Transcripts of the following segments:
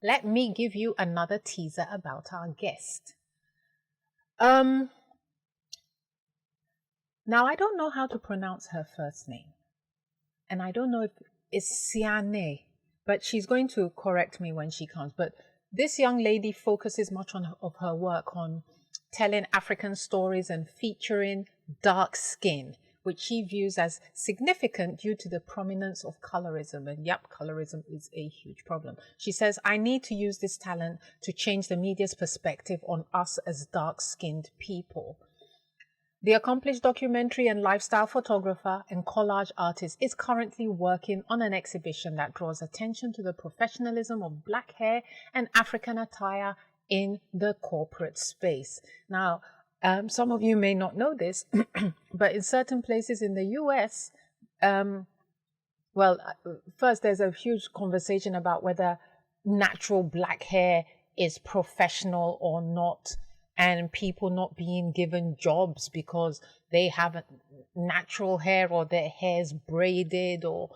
let me give you another teaser about our guest. Now, I don't know how to pronounce her first name. And I don't know if it's Sianeh, but she's going to correct me when she comes. But this young lady focuses much of her work on telling African stories and featuring dark skin, which she views as significant due to the prominence of colorism. And yep, colorism is a huge problem. She says, I need to use this talent to change the media's perspective on us as dark-skinned people. The accomplished documentary and lifestyle photographer and collage artist is currently working on an exhibition that draws attention to the professionalism of Black hair and African attire in the corporate space. Now, some of you may not know this, but in certain places in the US, first there's a huge conversation about whether natural Black hair is professional or not, and people not being given jobs because they have natural hair or their hair's braided or,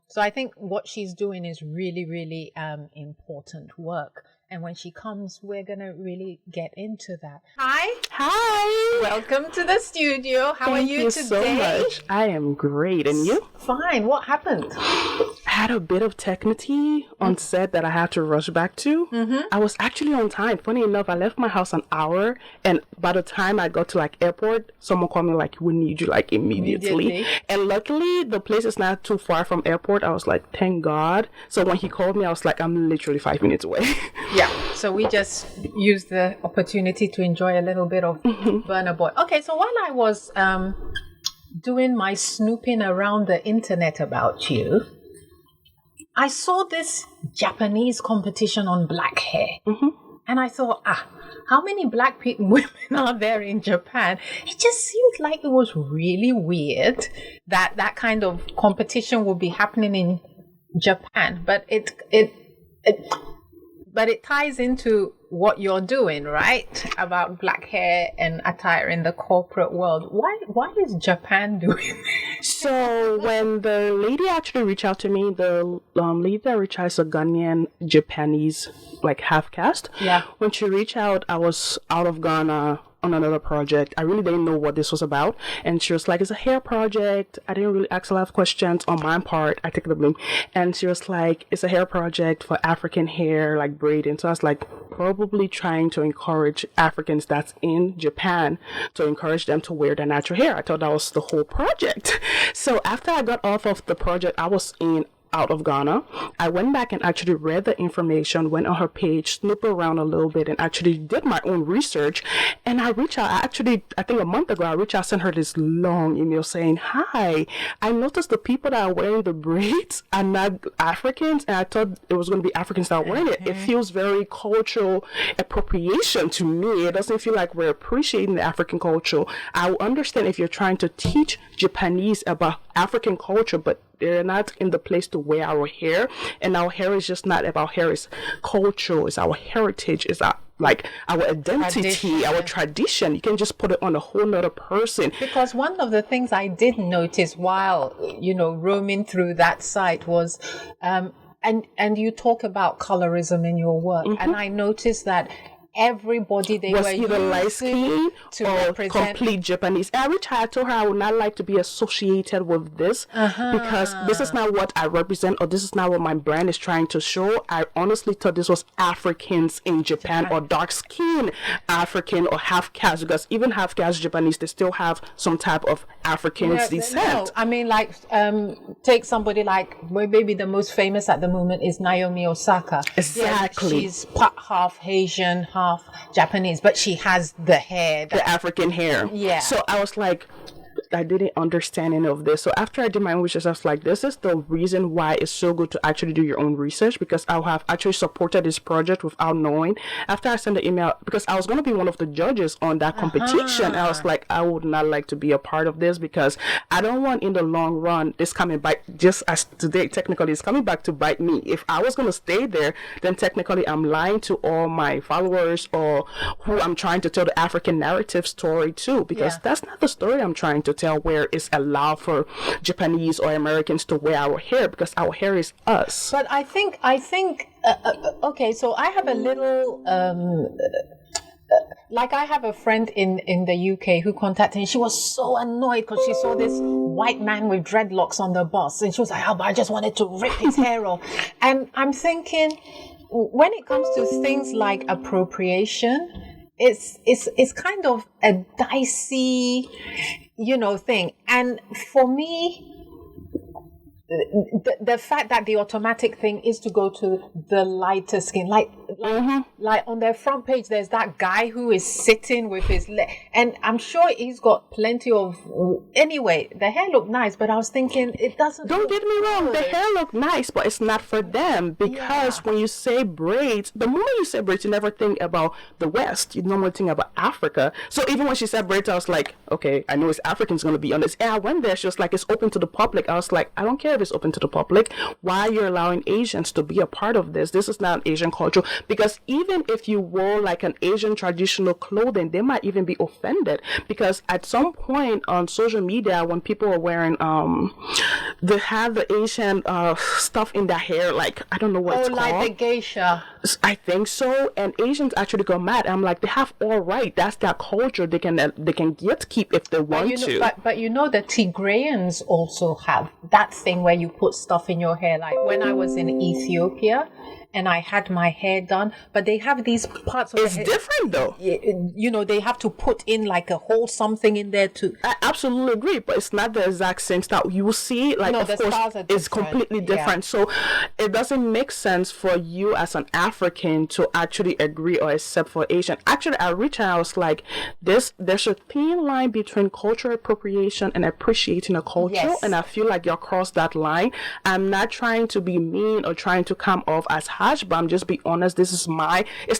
So I think what she's doing is really, really important work. And when she comes, we're going to really get into that. Hi. Welcome to the studio. How are you today? Thank you so much. I am great. And you? Fine. What happened? I had a bit of technicity on set that I had to rush back to. Mm-hmm. I was actually on time. Funny enough, I left my house an hour. And by the time I got to airport, someone called me we need you immediately. And luckily, the place is not too far from airport. I was like, thank God. So when he called me, I was like, I'm literally 5 minutes away. Yeah, so we just used the opportunity to enjoy a little bit of Burna Boy. Okay, so while I was doing my snooping around the internet about you, I saw this Japanese competition on Black hair. Mm-hmm. And I thought, how many Black women are there in Japan? It just seemed like it was really weird that kind of competition would be happening in Japan. But it ties into what you're doing, right? About Black hair and attire in the corporate world. Why is Japan doing this? So when the lady actually reached out to me, the lady that reached out is a Ghanaian Japanese, half caste. Yeah. When she reached out, I was out of Ghana on another project. I really didn't know what this was about. And she was like, it's a hair project. I didn't really ask a lot of questions on my part. I take the blame. And she was like, it's a hair project for African hair, braiding. So I was like, probably trying to encourage Africans that's in Japan to encourage them to wear their natural hair. I thought that was the whole project. So after I got off of the project, I was out of Ghana. I went back and actually read the information, went on her page, snooped around a little bit, and actually did my own research. And I reached out, I think a month ago, I sent her this long email saying, hi, I noticed the people that are wearing the braids are not Africans, and I thought it was going to be Africans that are wearing it. It feels very cultural appropriation to me. It doesn't feel like we're appreciating the African culture. I understand if you're trying to teach Japanese about African culture, but they're not in the place to wear our hair, and our hair is just not about hair. It's culture, it's our heritage, it's our identity, our tradition. You can just put it on a whole nother person. Because one of the things I did notice while roaming through that site was and you talk about colorism in your work, and I noticed that everybody they was were either light skin to or represent complete Japanese. Every time I told her I would not like to be associated with this because this is not what I represent, or this is not what my brand is trying to show. I honestly thought this was Africans in Japan or dark skin African or half caste, because even half caste Japanese, they still have some type of African descent. No. I mean, take somebody maybe the most famous at the moment is Naomi Osaka. Exactly. Yeah, she's half Haitian, half Japanese, but she has the hair, the African hair. Yeah. So I was like, I didn't understand any of this. So after I did my own research, I was like, this is the reason why it's so good to actually do your own research, because I have actually supported this project without knowing. After I sent the email, because I was going to be one of the judges on that competition, I was like, I would not like to be a part of this, because I don't want in the long run this coming back, just as today technically it's coming back to bite me. If I was going to stay there, then technically I'm lying to all my followers, or who I'm trying to tell the African narrative story to, because that's not the story I'm trying to tell where it's allowed for Japanese or Americans to wear our hair, because our hair is us. But I think, okay, so I have a little, like I have a friend in the UK who contacted me. She was so annoyed because she saw this white man with dreadlocks on the bus. And she was like, oh, but I just wanted to rip his hair off. And I'm thinking, when it comes to things like appropriation, it's kind of a dicey, thing. And for me, the fact that the automatic thing is to go to the lighter skin, like on their front page, there's that guy who is sitting with his leg, and I'm sure he's got plenty of. Anyway, the hair looked nice, but I was thinking it doesn't. Don't get me wrong, the hair looked nice, but it's not for them, because when you say braids, the moment you say braids, you never think about the West. You normally think about Africa. So even when she said braids, I was like, okay, I know it's Africans going to be on this. And I went there, she was like, it's open to the public. I was like, I don't care is open to the public. Why are you allowing Asians to be a part of this? This is not an Asian culture. Because even if you wore like an Asian traditional clothing, they might even be offended, because at some point on social media, when people are wearing they have the Asian stuff in their hair, like I don't know what it's called. Like the geisha. I think so. And Asians actually got mad. I'm like, they have all right. That's their culture. They can get to keep if they want to. But the Tigrayans also have that thing where you put stuff in your hair. Like when I was in Ethiopia and I had my hair done, but they have these parts of it's the hair. Different though. They have to put in like a whole something in there too. I absolutely agree, but it's not the exact same style. You will see, like, of course, it's completely different. So it doesn't make sense for you as an African to actually agree or accept for Asian. Actually, I reached out, I was like, there's a thin line between cultural appropriation and appreciating a culture, and I feel like you're crossed that line. I'm not trying to be mean or trying to come off as harsh, but I'm just be honest. It's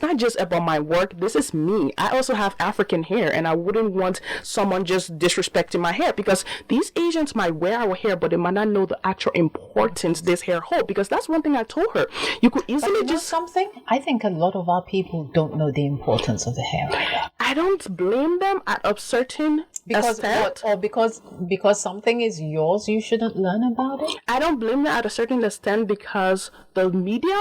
not just about my work. This is me. I also have African hair, and I wouldn't want someone just disrespecting my hair, because these Asians might wear our hair, but they might not know the actual importance this hair holds. Because that's one thing I told her. You could easily know something. I think a lot of our people don't know the importance of the hair either. I don't blame them at a certain extent. Because something is yours, you shouldn't learn about it. I don't blame them at a certain extent, because the media,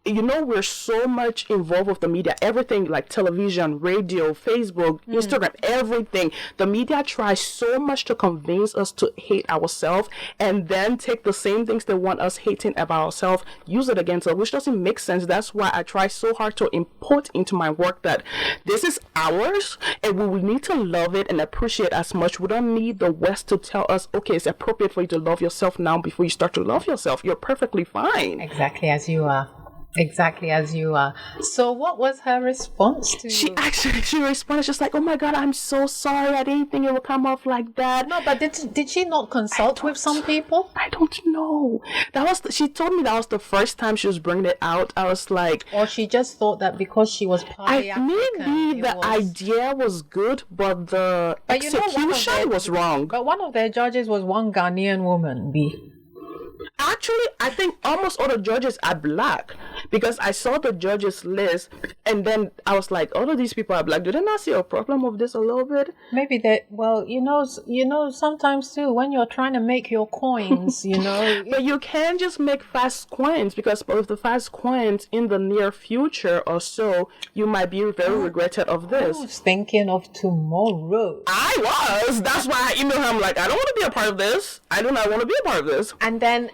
we're so much involved with the media. Everything like television, radio, Facebook, Instagram, everything. The media tries so much to convince us to hate ourselves, and then take the same things they want us hating about ourselves, use it against us, which doesn't make sense. That's why I try so hard to input into my work that this is ours, and we will need to love it and appreciate as much. We don't need the West to tell us, okay, it's appropriate for you to love yourself now before you start to love yourself. You're perfectly fine. Exactly as you are. So what was her response to she responded just like, oh my God, I'm so sorry, I didn't think it would come off like that. No, but did she not consult with some people? I don't know. She told me that was the first time she was bringing it out. I was like, or she just thought that because she was partly African, maybe the idea was good, but the execution was wrong. But one of their judges was one Ghanaian woman. Actually, I think almost all the judges are black, because I saw the judges list, and then I was like, all of these people are black. Do they not see a problem of this a little bit? Maybe that. Well, sometimes too, when you're trying to make your coins, But you can't just make fast coins, because with the fast coins in the near future or so, you might be very regretted of this. I was thinking of tomorrow. I was. That's why I emailed him. I'm like, I don't want to be a part of this. I do not want to be a part of this. And then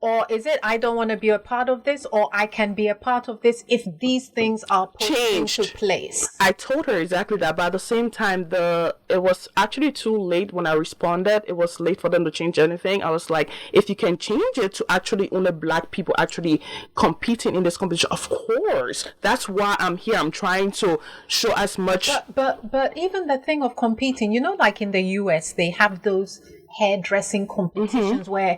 or is it I don't want to be a part of this, or I can be a part of this if these things are put into place? I told her exactly that, but at the same time, it was actually too late when I responded. It was late for them to change anything. I was like, if you can change it to actually only black people actually competing in this competition, of course. That's why I'm here. I'm trying to show as much. But even the thing of competing, like in the US, they have those hairdressing competitions where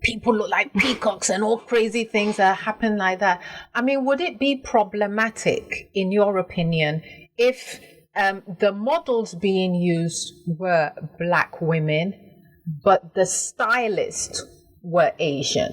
people look like peacocks and all crazy things that happen like that. I mean, would it be problematic, in your opinion, if the models being used were black women, but the stylists were Asian?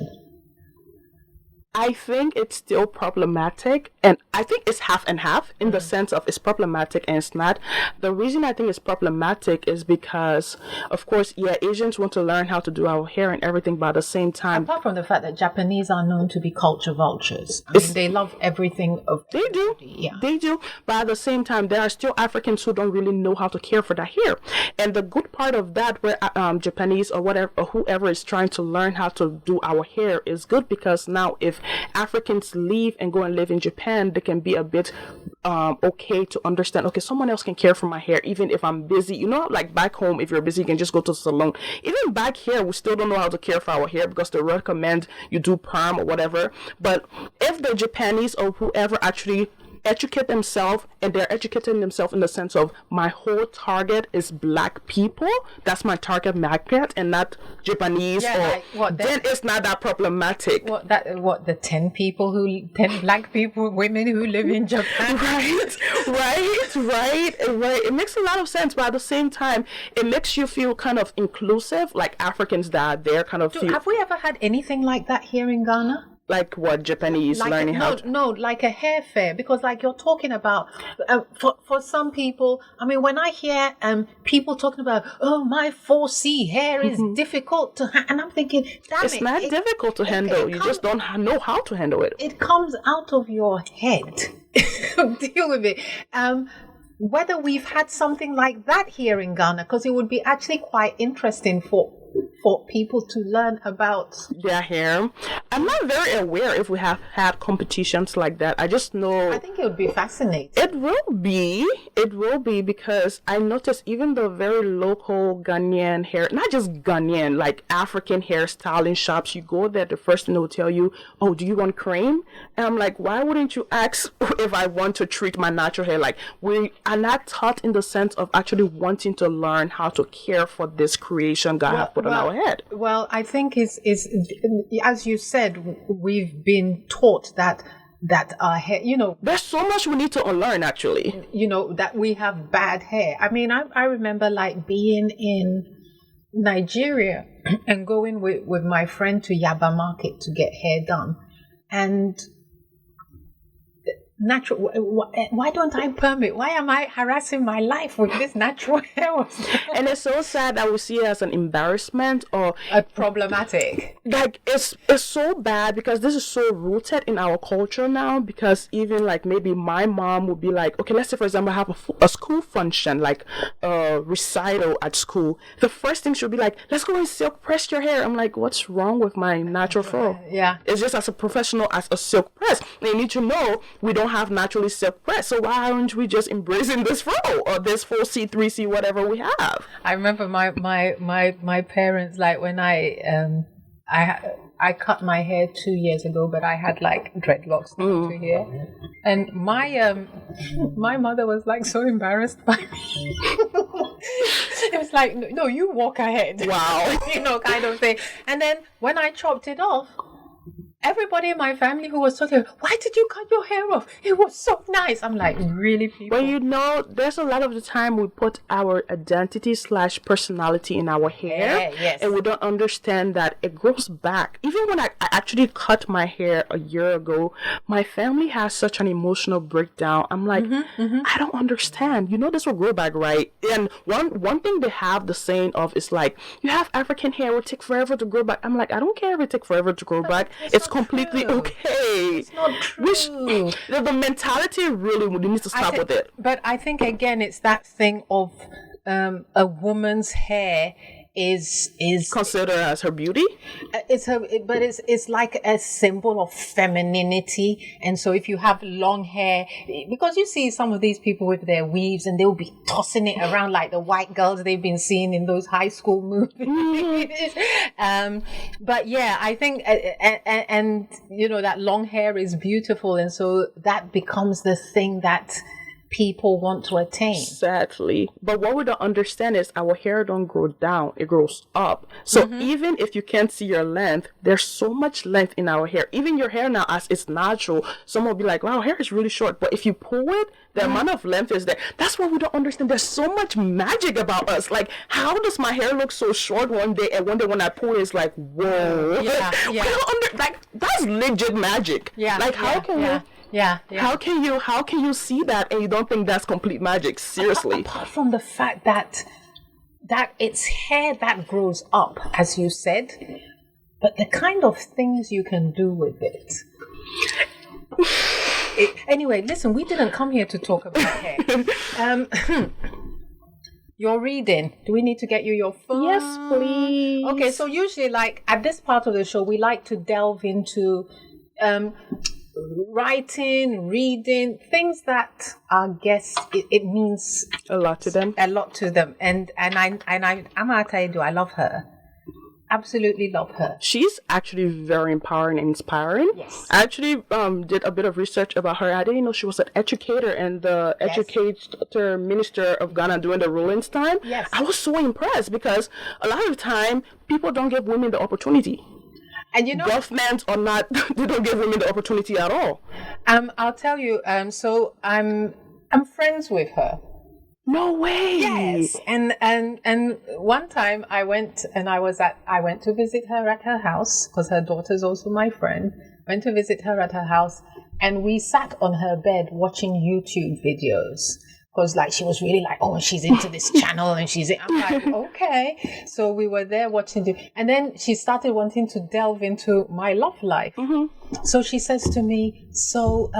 I think it's still problematic, and I think it's half and half in the sense of it's problematic and it's not. The reason I think it's problematic is because, of course, yeah, Asians want to learn how to do our hair and everything, but at the same time, Apart from the fact that Japanese are known to be culture vultures, I mean, they love everything of they do, yeah. they do, but at the same time, there are still Africans who don't really know how to care for their hair. And the good part of that, where Japanese or whatever, or whoever is trying to learn how to do our hair, is good because now if Africans leave and go and live in Japan, they can be a bit okay to understand, okay, someone else can care for my hair even if I'm busy. You know, like back home, if you're busy, you can just go to the salon. Even back here, we still don't know how to care for our hair because they recommend you do perm or whatever. But if the Japanese or whoever actually educate themselves, and they're educating themselves in the sense of my whole target is black people, that's my target market, and not Japanese, then it's not that problematic. The 10 black people, women who live in Japan. Right. It makes a lot of sense, but at the same time, it makes you feel kind of inclusive, like Africans that are there kind of feel. Have we ever had anything like that here in Ghana? Like what, Japanese like learning how to... No, like a hair fair, because like you're talking about, for some people, I mean, when I hear people talking about, oh, my 4C hair is difficult to and I'm thinking, damn it's not difficult to handle. You just don't know how to handle it. It comes out of your head. Deal with it. Whether we've had something like that here in Ghana, because it would be actually quite interesting for people to learn about their hair. I'm not very aware if we have had competitions like that. I just know... I think it would be fascinating. It will be because I noticed even the very local Ghanaian hair, not just Ghanaian, like African hairstyling shops, you go there, the first thing they will tell you, oh, do you want cream? And I'm like, why wouldn't you ask if I want to treat my natural hair? Like, we are not taught in the sense of actually wanting to learn how to care for this creation God has put on our head. Well, I think is as you said, we've been taught that our hair, there's so much we need to unlearn, actually. That we have bad hair. I mean, I remember like being in Nigeria and going with my friend to Yaba Market to get hair done, and natural. Why don't I perm it? Why am I harassing my life with this natural hair? And it's so sad that we see it as an embarrassment or a problematic. Like it's so bad because this is so rooted in our culture now. Because even like maybe my mom would be like, okay, let's say for example I have a school function, like a recital at school. The first thing she'll be like, let's go and silk press your hair. I'm like, what's wrong with my natural fro? Yeah, it's just as a professional as a silk press. They need to know we don't have naturally silk press, so why aren't we just embracing this fro or this 4C, 3C, whatever we have? I remember my parents, like when I cut my hair 2 years ago, but I had like dreadlocks to here, and my mother was like so embarrassed by me. It was like, no, you walk ahead. Wow. Kind of thing. And then when I chopped it off, everybody in my family who was talking, why did you cut your hair off? It was so nice. I'm like, really, people? Well, there's a lot of the time we put our identity / personality in our hair. Yes. And we don't understand that it grows back. Even when I actually cut my hair a year ago, my family has such an emotional breakdown. I'm like, I don't understand. This will grow back, right? And one thing they have the saying of is like, you have African hair, it will take forever to grow back. I'm like, I don't care if it takes forever to grow back. It's completely okay. It's not true. The mentality really needs to stop with it. But I think again, it's that thing of a woman's hair is considered as her beauty. It's like a symbol of femininity. And so if you have long hair, because you see some of these people with their weaves and they'll be tossing it around like the white girls they've been seeing in those high school movies. But yeah, I think and that long hair is beautiful, and so that becomes the thing that people want to attain. Sadly. But what we don't understand is our hair don't grow down, it grows up. So even if you can't see your length, there's so much length in our hair. Even your hair now, as it's natural, someone will be like, wow, hair is really short. But if you pull it, the amount of length is there. That's what we don't understand. There's so much magic about us. Like, how does my hair look so short one day, and one day when I pull it, it's like, whoa. Yeah, We don't like, that's legit magic. Yeah. Like, how can you... Yeah. How can you see that and you don't think that's complete magic? Seriously. Apart from the fact that it's hair that grows up, as you said, but the kind of things you can do with it. Anyway, listen, we didn't come here to talk about hair. You're reading. Do we need to get you your phone? Yes, please. Okay, so usually, like, at this part of the show, we like to delve into writing, reading, things that our guests, it means a lot to them. And I'm gonna tell you, I love her. Absolutely love her. She's actually very empowering and inspiring. Yes. I actually did a bit of research about her. I didn't know she was an educator and the educator minister of Ghana during the rulings time. Yes. I was so impressed because a lot of the time people don't give women the opportunity. And you know, governments or not, they don't give women the opportunity at all. I'll tell you. So I'm friends with her. No way. Yes. And one time I went to visit her at her house because her daughter's also my friend. Went to visit her at her house, and we sat on her bed watching YouTube videos. Because like she was really like, oh, she's into this channel and I'm like, okay. So we were there watching and then she started wanting to delve into my love life. So she says to me, so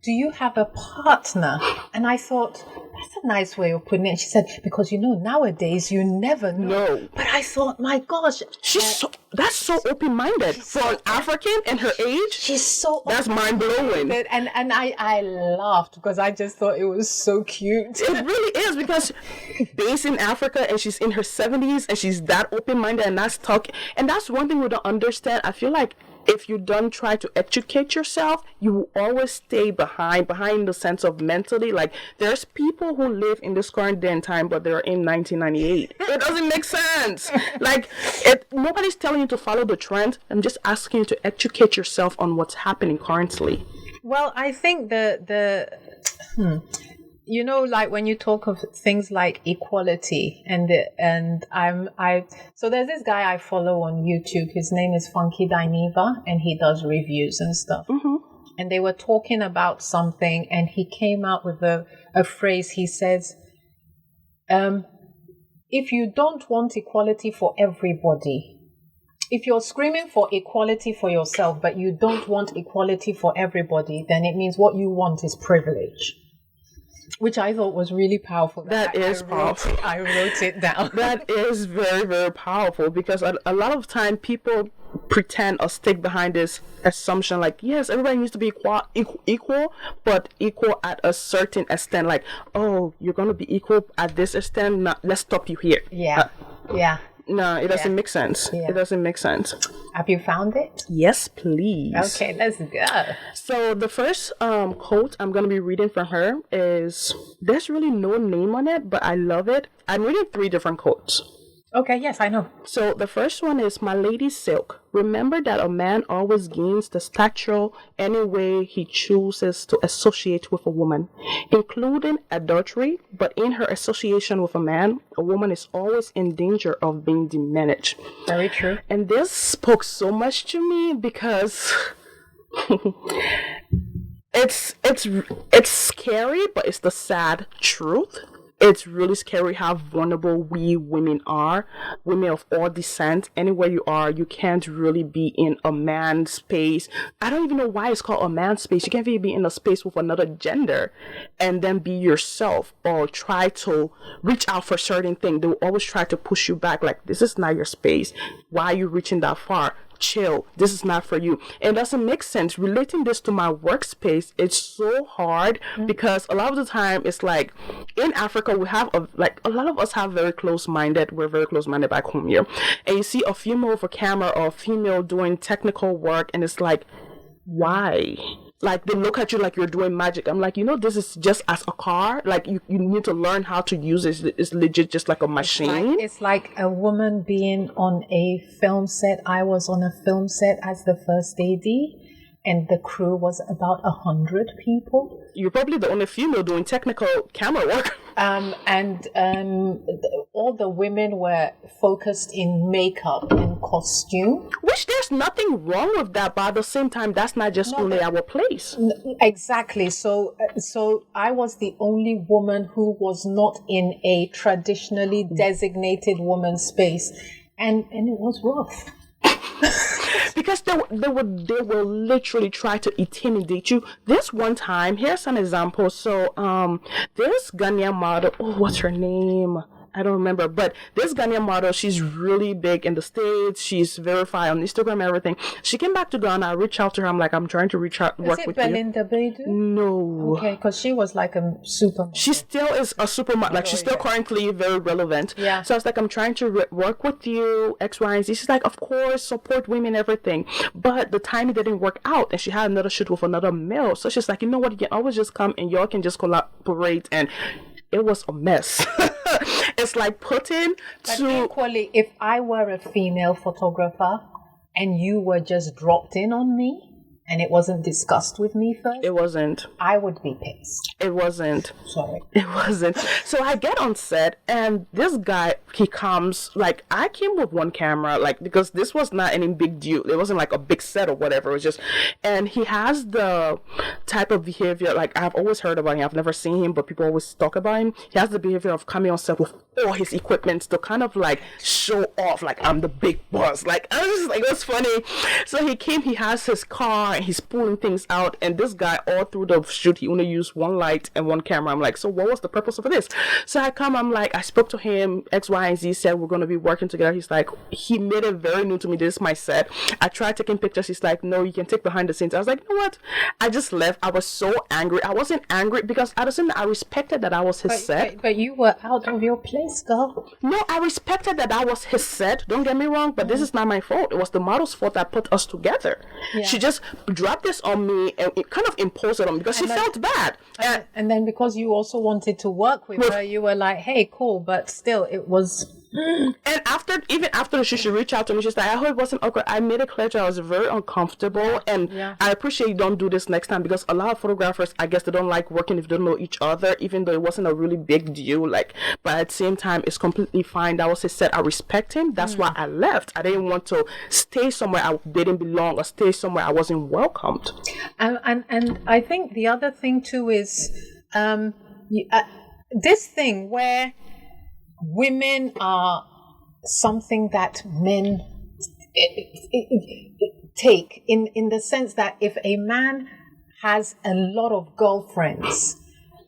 do you have a partner? And I thought, that's a nice way of putting it. And she said, because nowadays you never know. No. But I thought, my gosh, that's so open-minded for an African and her age. She's so that's mind-blowing. And I laughed because I just thought it was so cute. It really is, because based in Africa and she's in her 70s and she's that open-minded and that's talking. And that's one thing we don't understand. I feel like if you don't try to educate yourself, you will always stay behind the sense of mentally. Like, there's people who live in this current day and time, but they're in 1998. It doesn't make sense. Like, nobody's telling you to follow the trend. I'm just asking you to educate yourself on what's happening currently. Well, I think like when you talk of things like equality so there's this guy I follow on YouTube. His name is Funky Dineva, and he does reviews and stuff. And they were talking about something, and he came out with a phrase. He says, if you don't want equality for everybody, if you're screaming for equality for yourself, but you don't want equality for everybody, then it means what you want is privilege. Which I thought was really powerful. That is powerful. I wrote it down. That is very, very powerful, because a lot of time people pretend or stick behind this assumption like, yes, everybody needs to be equal, but equal at a certain extent. Like, oh, you're going to be equal at this extent, let's stop you here. Yeah. No, it doesn't make sense. Yeah. It doesn't make sense. Have you found it? Yes, please. Okay, let's go. So the first quote I'm going to be reading from her is, there's really no name on it, but I love it. I'm reading 3 different quotes. Okay, yes, I know. So the first one is, my lady Silk, remember that a man always gains the stature any way he chooses to associate with a woman, including adultery, but in her association with a man, a woman is always in danger of being diminished. Very true. And this spoke so much to me because it's scary, but it's the sad truth. It's really scary how vulnerable we women are, women of all descent. Anywhere you are, you can't really be in a man's space. I don't even know why it's called a man's space. You can't really be in a space with another gender and then be yourself or try to reach out for certain things. They will always try to push you back, like, this is not your space. Why are you reaching that far? Chill, this is not for you. And it doesn't make sense. Relating this to my workspace, it's so hard because a lot of the time it's like in Africa we have a lot of us have we're very close-minded back home here, and you see a female with a camera or a female doing technical work and it's like, why? Like they look at you like you're doing magic. I'm like, this is just as a car. Like you need to learn how to use it. It's legit just like a machine. It's like a woman being on a film set. I was on a film set as the first AD, and the crew was about 100 people. You're probably the only female doing technical camera work. All the women were focused in makeup and costume. Which there's nothing wrong with that, but at the same time, that's not just only our place. Exactly. So I was the only woman who was not in a traditionally designated woman space, and it was rough. Because they will literally try to intimidate you. This one time, here's an example. So this Ghanaian model, what's her name? I don't remember, but this Ghanaian model, she's really big in the States. She's verified on Instagram and everything. She came back to Ghana. I reached out to her. I'm like, I'm trying to work with you. Is it Belinda Bedu? No. Okay, because she was like a supermodel. She still is a supermodel. Like, she's still currently very relevant. Yeah. So I was like, I'm trying to work with you, X, Y, and Z. She's like, of course, support women, everything. But the timing didn't work out, and she had another shoot with another male. So she's like, you know what? You can always just come and y'all can just collaborate. And it was a mess. It's like putting but equally, if I were a female photographer and you were just dropped in on me and it wasn't discussed with me first, it wasn't. I would be pissed. It wasn't. Sorry. It wasn't. So I get on set, and this guy, he comes, like, I came with one camera, like, because this was not any big deal. It wasn't like a big set or whatever. It was just, and he has the type of behavior, like, I've always heard about him. I've never seen him, but people always talk about him. He has the behavior of coming on set with all his equipment to kind of like show off, like, I'm the big boss. Like, I was just like, it was funny. So he came, he has his car, and he's pulling things out, and this guy, all through the shoot, he only used one light and one camera. I'm like, so what was the purpose of this? So I'm like, I spoke to him, X, Y, and Z, said we're going to be working together. He's like, he made it very new to me. This is my set. I tried taking pictures. He's like, no, you can take behind the scenes. I was like, you know what? I just left. I was so angry. I wasn't angry because at the same time, I respected that I was his set. But you were out of your place, girl. No, I respected that I was his set. Don't get me wrong, but this is not my fault. It was the model's fault that put us together. Yeah. She just dropped this on me and it kind of imposed it on me because she felt bad. And then because you also wanted to work with her, you were like, hey, cool, but still it was... And even after she reached out to me, she's like, I hope it wasn't awkward. I made it clear to her I was very uncomfortable, and I appreciate you don't do this next time, because a lot of photographers, I guess, they don't like working if they don't know each other, even though it wasn't a really big deal. Like, but at the same time, it's completely fine. That was his set. I respect him. That's why I left. I didn't want to stay somewhere I didn't belong or stay somewhere I wasn't welcomed. And I think the other thing too is this thing where women are something that men take in the sense that if a man has a lot of girlfriends,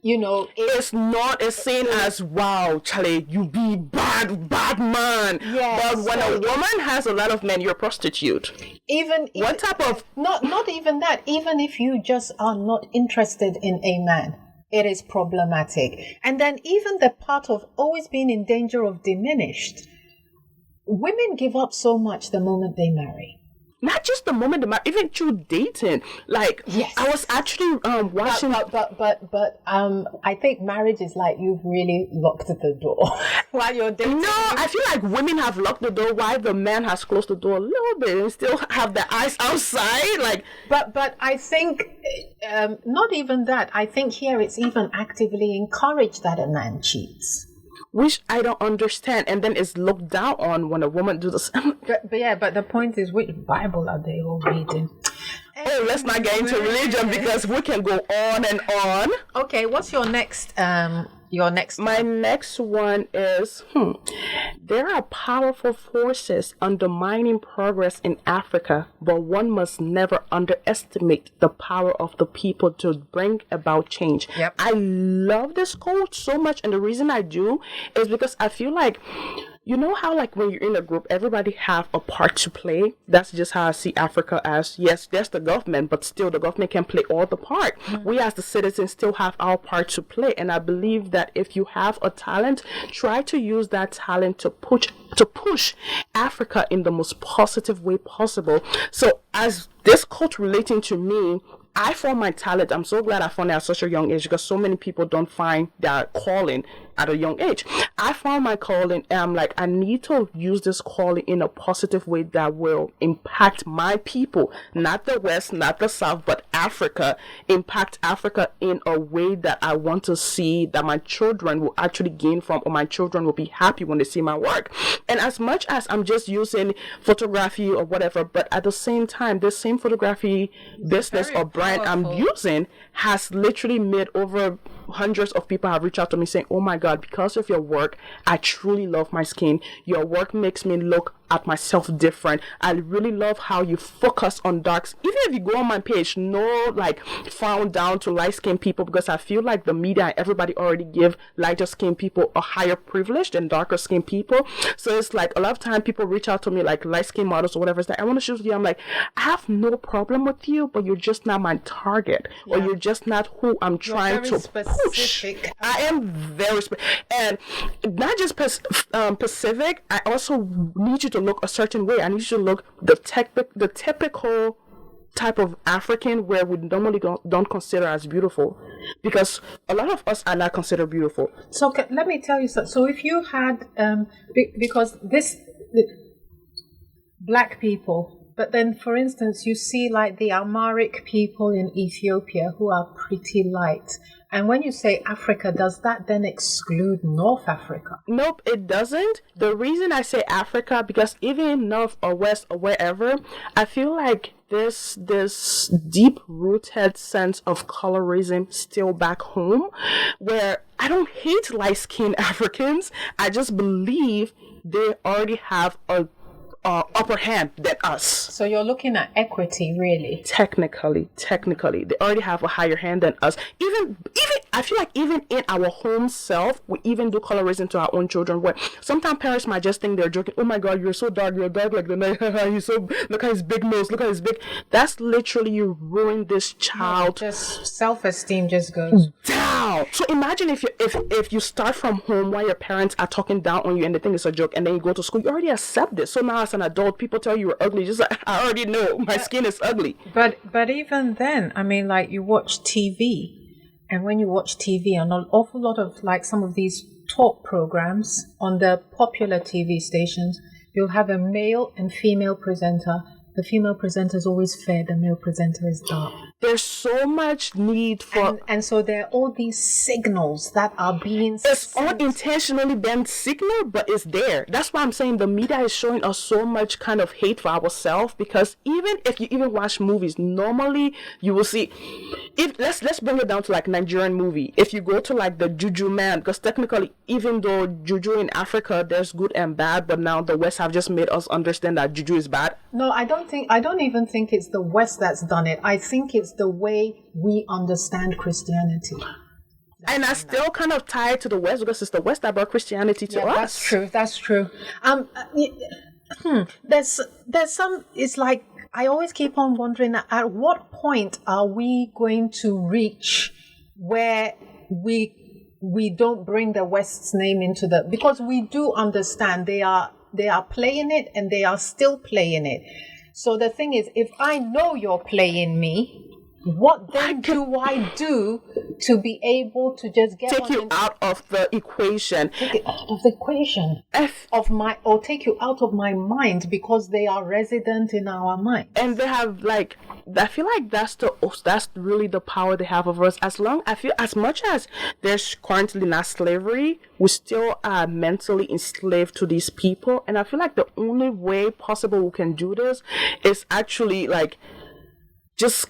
it's not as seen as, wow, Charlie, you be bad man. Yes, but when a woman has a lot of men, you're a prostitute. What type of... Not even that. Even if you just are not interested in a man, it is problematic. And then even the part of always being in danger of diminished. Women give up so much the moment they marry. Not just the moment they marry, even through dating. Like, yes. I was actually watching... But I think marriage is like you've really locked the door while you're dating. No, I feel like women have locked the door while the man has closed the door a little bit and still have the eyes outside. Like, But I think, not even that. I think here it's even actively encouraged that a man cheats. Which I don't understand, and then it's looked down on when a woman does this. but the point is, which Bible are they all reading? Oh, let's not get into religion because we can go on and on. Okay, what's your next? My next one is there are powerful forces undermining progress in Africa, but one must never underestimate the power of the people to bring about change. Yep. I love this quote so much, and the reason I do is because I feel like, you know how, like, when you're in a group, everybody have a part to play? That's just how I see Africa as, yes, there's the government, but still the government can play all the part. Mm-hmm. We as the citizens still have our part to play. And I believe that if you have a talent, try to use that talent to push Africa in the most positive way possible. So as this quote relating to me, I found my talent. I'm so glad I found it at such a young age, because so many people don't find their calling at a young age. I found my calling, and I'm like, I need to use this calling in a positive way that will impact my people, not the West, not the South, but Africa, impact Africa in a way that I want to see that my children will actually gain from, or my children will be happy when they see my work. And as much as I'm just using photography or whatever, but at the same time, this same photography business or brand I'm using has literally made over hundreds of people have reached out to me saying, oh my God, because of your work, I truly love my skin. Your work makes me look at myself different. I really love how you focus on darks. Even if you go on my page, no like frown down to light skinned people, because I feel like the media and everybody already give lighter skinned people a higher privilege than darker skinned people. So it's like a lot of time people reach out to me like light skinned models or whatever. It's like, I want to shoot you. I'm like, I have no problem with you, but you're just not my target, or you're just not who I'm trying to push. I am very and not just Pacific. I also need you to look a certain way. I need you to look the typical type of African where we normally don't consider as beautiful, because a lot of us are not considered beautiful. So let me tell you something. So if you had because black people, but then for instance you see like the Amharic people in Ethiopia who are pretty light. And when you say Africa, does that then exclude North Africa? Nope, it doesn't. The reason I say Africa, because even in North or West or wherever, I feel like there's this deep-rooted sense of colorism still back home, where I don't hate light-skinned Africans. I just believe they already have a upper hand than us. So you're looking at equity, really? Technically, they already have a higher hand than us. Even I feel like even in our home self, we even do colorism to our own children. Where sometimes parents might just think they're joking. Oh my God, you're so dark. You're dark like the night. He's so, look at his big nose. Look at his big. That's literally you ruin this child. Just self-esteem just goes down. So imagine if you start from home while your parents are talking down on you and they think it's a joke, and then you go to school, you already accept it. So now as an adult, people tell you you're ugly. Just like, I already know my skin is ugly. But even then, I mean, like you watch TV, and when you watch TV, and an awful lot of like some of these talk programs on the popular TV stations, you'll have a male and female presenter. The female presenter is always fair, the male presenter is dark. There's so much need for... And so there are all these signals that are being... It's unintentionally been signaled, but it's there. That's why I'm saying the media is showing us so much kind of hate for ourselves, because even if you even watch movies, normally you will see... Let's bring it down to like Nigerian movie. If you go to like the juju man, because technically, even though juju in Africa, there's good and bad, but now the West have just made us understand that juju is bad. No, I don't even think it's the West that's done it. I think it's the way we understand Christianity. And I still kind of tie it to the West, because it's the West that brought Christianity to us. That's true. There's some, it's like, I always keep on wondering, at what point are we going to reach where we don't bring the West's name into the, because we do understand they are playing it, and they are still playing it. So the thing is, if I know you're playing me, what then do I do to be able to just take you out of the equation? Take it out of the equation or take you out of my mind, because they are resident in our mind. And they have like, I feel like that's really the power they have over us. I feel as much as there's currently not slavery, we still are mentally enslaved to these people. And I feel like the only way possible we can do this is actually like just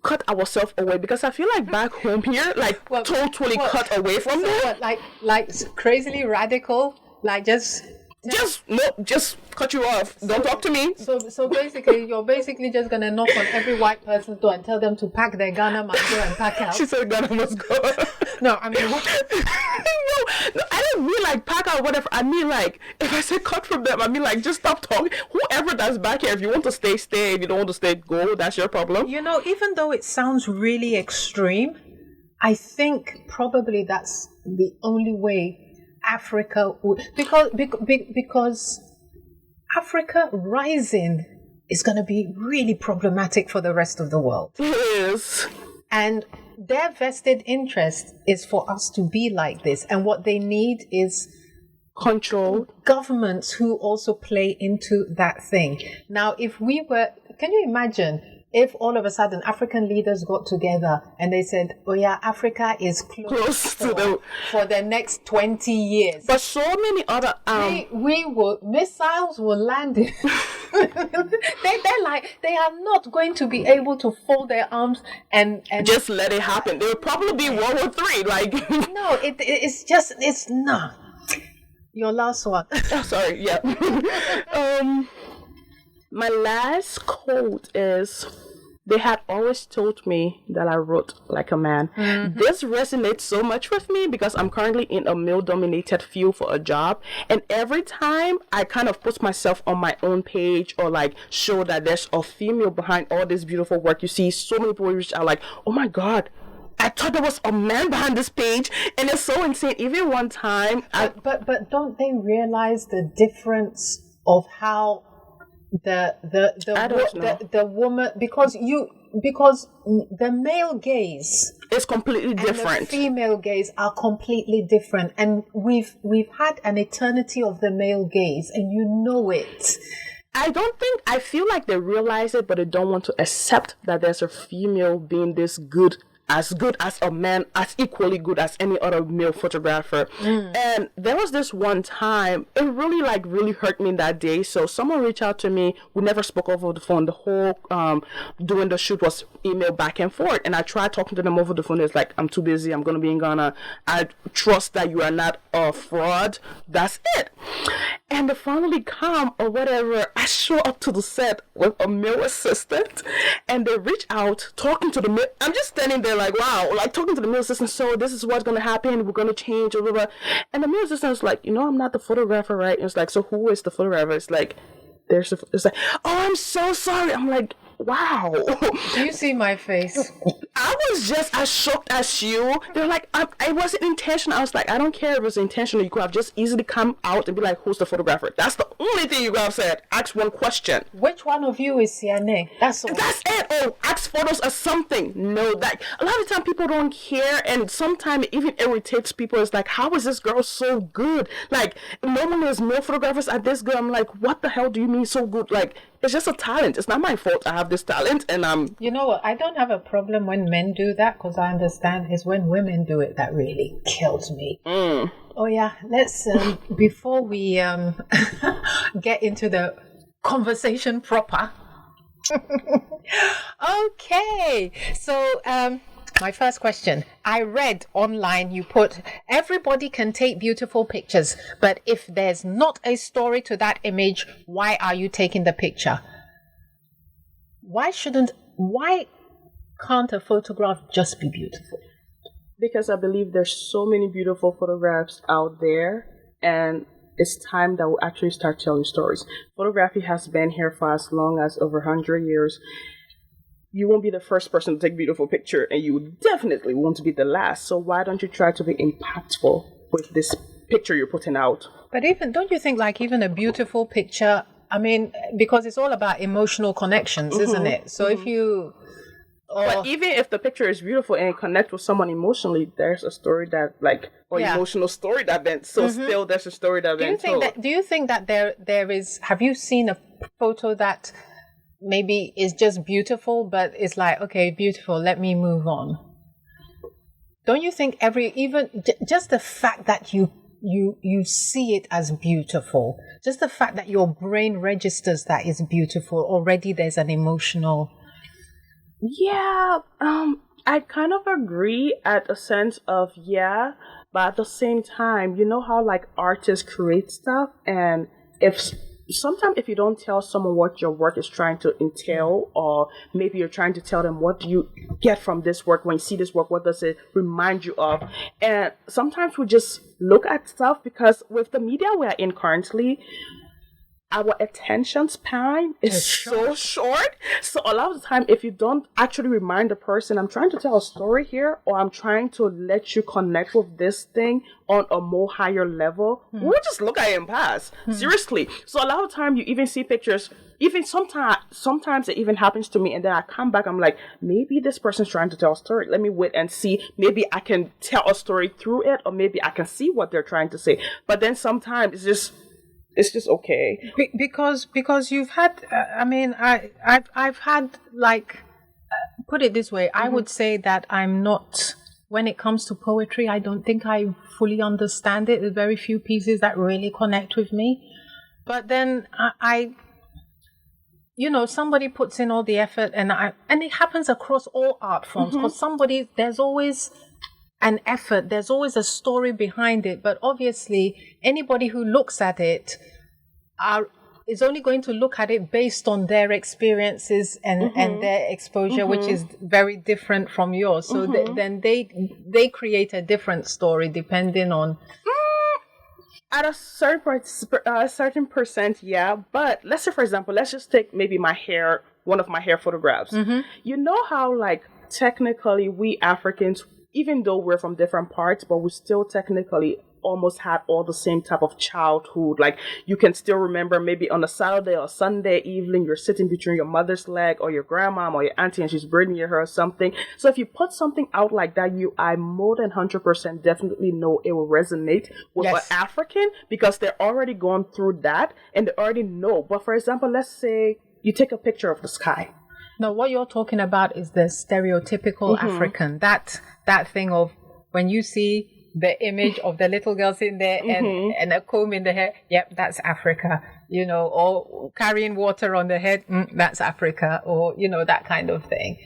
cut ourselves away, because I feel like back home here, like totally cut away from them. Like crazily radical, like just cut you off. Don't talk to me. So basically, you're basically just gonna knock on every white person's door and tell them to pack their Ghana must go and pack out. She said Ghana must go. No, I mean what? No, I don't mean like pack out whatever. I mean like, if I say cut from them, I mean like just stop talking. Whoever that's back here, if you want to stay. If you don't want to stay, go. That's your problem. You know, even though it sounds really extreme, I think probably that's the only way Africa would, because Africa rising is going to be really problematic for the rest of the world. It is. And their vested interest is for us to be like this. And what they need is Control. Governments who also play into that thing. Now, if we were, can you imagine if all of a sudden African leaders got together and they said, oh yeah, Africa is close for the next 20 years. But so many other missiles will land in. They're like, they are not going to be able to fold their arms and just let it happen. There will probably be World War III. Like no, it's not. Your last one. Oh, sorry. Yeah. My last quote is, they had always told me that I wrote like a man. Mm-hmm. This resonates so much with me because I'm currently in a male-dominated field for a job. And every time I kind of put myself on my own page or like show that there's a female behind all this beautiful work, you see so many people reach out like, oh my God, I thought there was a man behind this page, and it's so insane. Even one time, but don't they realize the difference of how the woman, because the male gaze is completely different. And the female gaze are completely different, and we've had an eternity of the male gaze, and you know it. I feel like they realize it, but they don't want to accept that there's a female being this good as a man, as equally good as any other male photographer. And there was this one time, it really hurt me that day. So someone reached out to me. We never spoke over the phone. The whole doing the shoot was email back and forth, and I tried talking to them over the phone. It's like, I'm too busy, I'm gonna be in Ghana, I trust that you are not a fraud, that's it. And they finally come or whatever, I show up to the set with a male assistant, and they reach out talking to the male. I'm just standing there like, wow, like talking to the male assistant, so this is what's gonna happen, we're gonna change, blah, blah, blah. And the male assistant is like, I'm not the photographer, right? And it's like, so who is the photographer? It's like, it's like, oh, I'm so sorry. I'm like, wow. Do you see my face? I was just as shocked as you. They're like, I wasn't intentional. I was like, I don't care if it was intentional. You could have just easily come out and be like, who's the photographer? That's the only thing you could have said. Ask one question. Which one of you is Sianeh? That's it. Oh, ask photos or something. No, that a lot of the time people don't care, and sometimes it even irritates people. It's like, how is this girl so good? Like, normally there's more photographers at this girl. I'm like, what the hell do you mean so good? Like, it's just a talent. It's not my fault I have this talent, and I'm... You know what? I don't have a problem when men do that, because I understand it's when women do it that really kills me. Oh yeah, let's, before we get into the conversation proper. Okay, so my first question. I read online you put, everybody can take beautiful pictures, but if there's not a story to that image, why are you taking the picture? Why can't a photograph just be beautiful? Because I believe there's so many beautiful photographs out there, and it's time that we'll actually start telling stories. Photography has been here for as long as over 100 years. You won't be the first person to take a beautiful picture, and you definitely won't be the last. So why don't you try to be impactful with this picture you're putting out? But don't you think like even a beautiful picture, I mean, because it's all about emotional connections, isn't it? So if you... But even if the picture is beautiful and connect with someone emotionally, there's a story that emotional story that been still there's a story that been told. Do you think that there is, have you seen a photo that maybe is just beautiful, but it's like, okay, beautiful, let me move on? Don't you think just the fact that you see it as beautiful, just the fact that your brain registers that is beautiful, already there's an emotional... Yeah, I kind of agree at a sense of, yeah, but at the same time, you know how like artists create stuff, and sometimes if you don't tell someone what your work is trying to entail, or maybe you're trying to tell them what do you get from this work, when you see this work, what does it remind you of? And sometimes we just look at stuff, because with the media we are in currently, our attention span is so short. So a lot of the time, if you don't actually remind the person, I'm trying to tell a story here, or I'm trying to let you connect with this thing on a more higher level, we'll just look at it and pass. Seriously. So a lot of the time, you even see pictures. Even sometimes it even happens to me, and then I come back, I'm like, maybe this person's trying to tell a story. Let me wait and see. Maybe I can tell a story through it, or maybe I can see what they're trying to say. But then sometimes it's just okay. Because you've had, I've had, like, put it this way, I would say that I'm not, when it comes to poetry, I don't think I fully understand it. There's very few pieces that really connect with me. But then I somebody puts in all the effort, and it happens across all art forms, because there's always an effort, there's always a story behind it. But obviously, anybody who looks at it is only going to look at it based on their experiences and their exposure, which is very different from yours. So then they create a different story depending on. At a certain percent, yeah. But let's say, for example, let's just take maybe one of my hair photographs. You know how, like, technically we Africans, even though we're from different parts, but we still technically almost had all the same type of childhood. Like, you can still remember maybe on a Saturday or Sunday evening, you're sitting between your mother's leg or your grandma or your auntie, and she's braiding your hair or something. So if you put something out like that, I more than 100% definitely know it will resonate with an African, because they're already gone through that and they already know. But for example, let's say you take a picture of the sky. No, what you're talking about is the stereotypical African. That thing of when you see the image of the little girl sitting there and a comb in the hair, yep, that's Africa, or carrying water on the head, that's Africa, or, that kind of thing.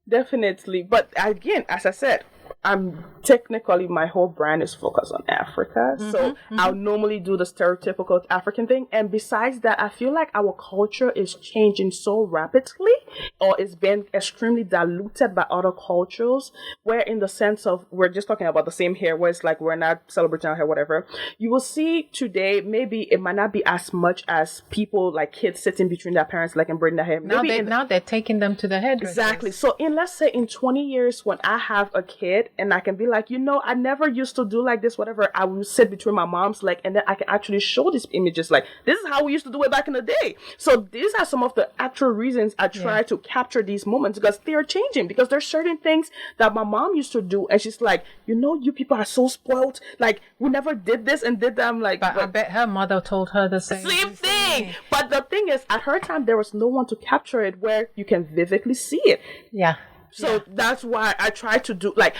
Definitely. But again, as I said, I'm technically, my whole brand is focused on Africa. So I'll normally do the stereotypical African thing. And besides that, I feel like our culture is changing so rapidly, or it's been extremely diluted by other cultures, where in the sense of, we're just talking about the same hair, where it's like, we're not celebrating our hair, whatever. You will see today, maybe it might not be as much as people, like kids sitting between their parents, like, and braiding their hair. Now they're taking them to the hairdressers. Exactly. So let's say in 20 years, when I have a kid, and I can be like, I never used to do like this, whatever. I will sit between my mom's leg, and then I can actually show these images, like, this is how we used to do it back in the day. So these are some of the actual reasons I try to capture these moments, because they are changing. Because there's certain things that my mom used to do, and she's like, you people are so spoiled. Like, we never did this and did that. I'm like, but I bet her mother told her the same thing. But the thing is, at her time, there was no one to capture it where you can vividly see it. Yeah. So that's why I try to do, like,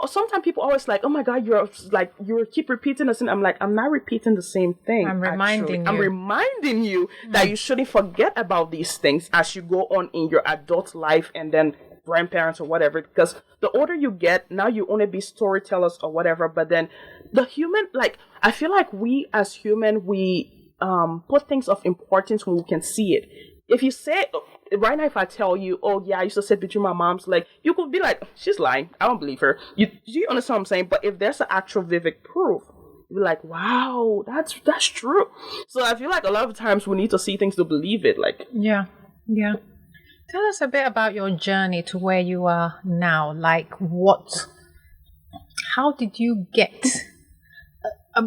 sometimes people always like, oh my God, you keep repeating this. And I'm like, I'm not repeating the same thing. I'm reminding you that you shouldn't forget about these things as you go on in your adult life, and then grandparents or whatever. Because the older you get, now you only be storytellers or whatever. But then the human, like, I feel like we as human, we put things of importance when we can see it. If you say, right now, if I tell you, oh yeah, I used to sit between my mom's leg, you could be like, she's lying, I don't believe her. You understand what I'm saying? But if there's an actual vivid proof, you're like, wow, that's true. So I feel like a lot of times we need to see things to believe it. Like, yeah. Tell us a bit about your journey to where you are now. Like, how did you get?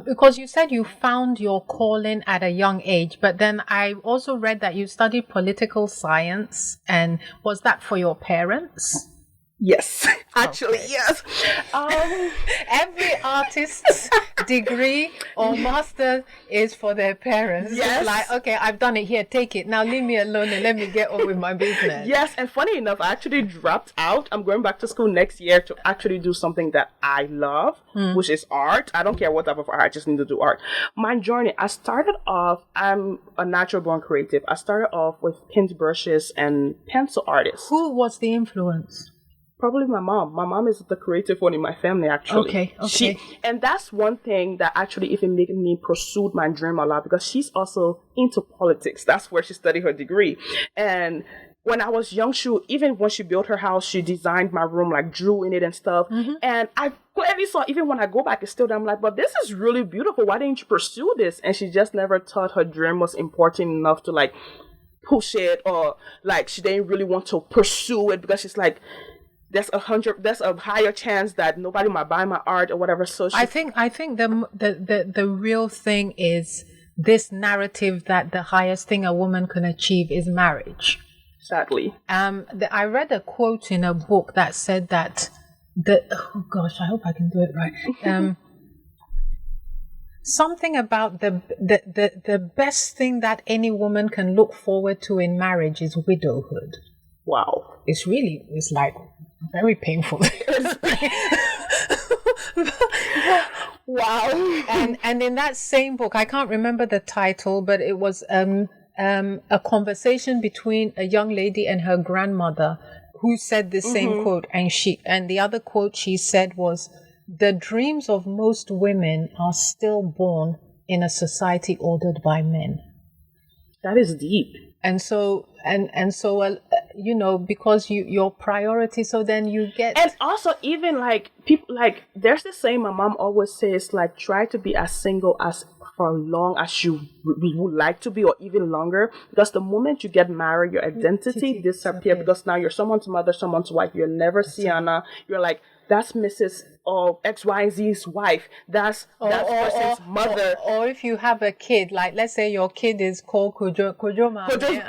Because you said you found your calling at a young age, but then I also read that you studied political science. And was that for your parents? Yes, actually, yes. Every artist's degree or master is for their parents. Yes. It's like, okay, I've done it, here, take it. Now leave me alone and let me get on with my business. Yes, and funny enough, I actually dropped out. I'm going back to school next year to actually do something that I love, which is art. I don't care what type of art, I just need to do art. My journey, I'm a natural born creative. I started off with paintbrushes and pencil artists. Who was the influence? Probably my mom. My mom is the creative one in my family, actually. Okay. And that's one thing that actually even made me pursue my dream a lot, because she's also into politics. That's where she studied her degree. And when I was young, even when she built her house, she designed my room, like drew in it and stuff. And I clearly saw, even when I go back, it's still there. I'm like, but this is really beautiful. Why didn't you pursue this? And she just never thought her dream was important enough to like push it, or like she didn't really want to pursue it because she's like, there's a higher chance that nobody might buy my art or whatever. So I think the real thing is this narrative that the highest thing a woman can achieve is marriage. Sadly. I read a quote in a book that said that oh gosh, I hope I can do it right. Something about the best thing that any woman can look forward to in marriage is widowhood. Wow. It's like very painful. Wow. And in that same book, I can't remember the title, but it was a conversation between a young lady and her grandmother who said the same quote, and the other quote she said was, "The dreams of most women are still born in a society ordered by men." That is deep. And so because your priority, so then you get. And also, even like people, like there's this saying my mom always says, like, try to be as single as for long as you would like to be, or even longer, because the moment you get married, your identity disappears, because now you're someone's mother, someone's wife. You're never Sianeh. You're like, that's Mrs. or X, Y, and Z's wife. That's person's mother. Or if you have a kid, like let's say your kid is called Kojo Mami.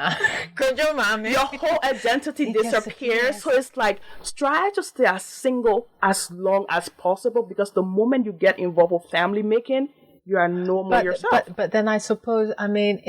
Your whole identity disappears. Yes. So it's like, try to stay as single as long as possible, because the moment you get involved with family making, you are no more yourself. But then I suppose, I mean,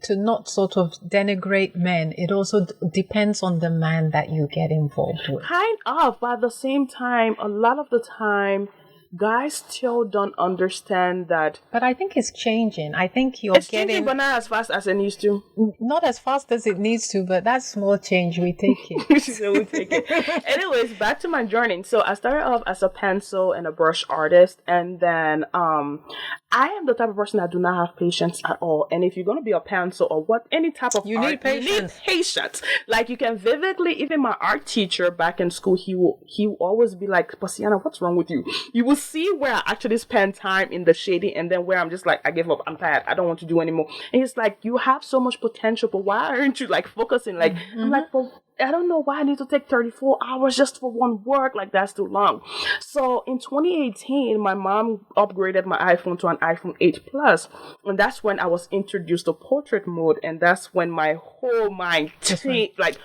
to not sort of denigrate men, it also depends on the man that you get involved with. Kind of, but at the same time, a lot of the time, guys still don't understand that. But I think it's changing. I think it's changing, but not as fast as it needs to. Not as fast as it needs to, but that's small change. We take it. So we take it. Anyways, back to my journey. So I started off as a pencil and a brush artist, and then I am the type of person that do not have patience at all. And if you're going to be a pencil or any type of you art, need patience. You need patience. Like, you can vividly, even my art teacher back in school, he will always be like, "But Sianeh, what's wrong with you?" You will see where I actually spend time in the shading, and then where I'm just like, I give up, I'm tired, I don't want to do anymore. And he's like, you have so much potential, but why aren't you like focusing? Like, I'm like, well, I don't know why I need to take 34 hours just for one work. Like, that's too long. So in 2018, my mom upgraded my iPhone to an iPhone 8 Plus. And that's when I was introduced to portrait mode. And that's when my whole mind changed. Like,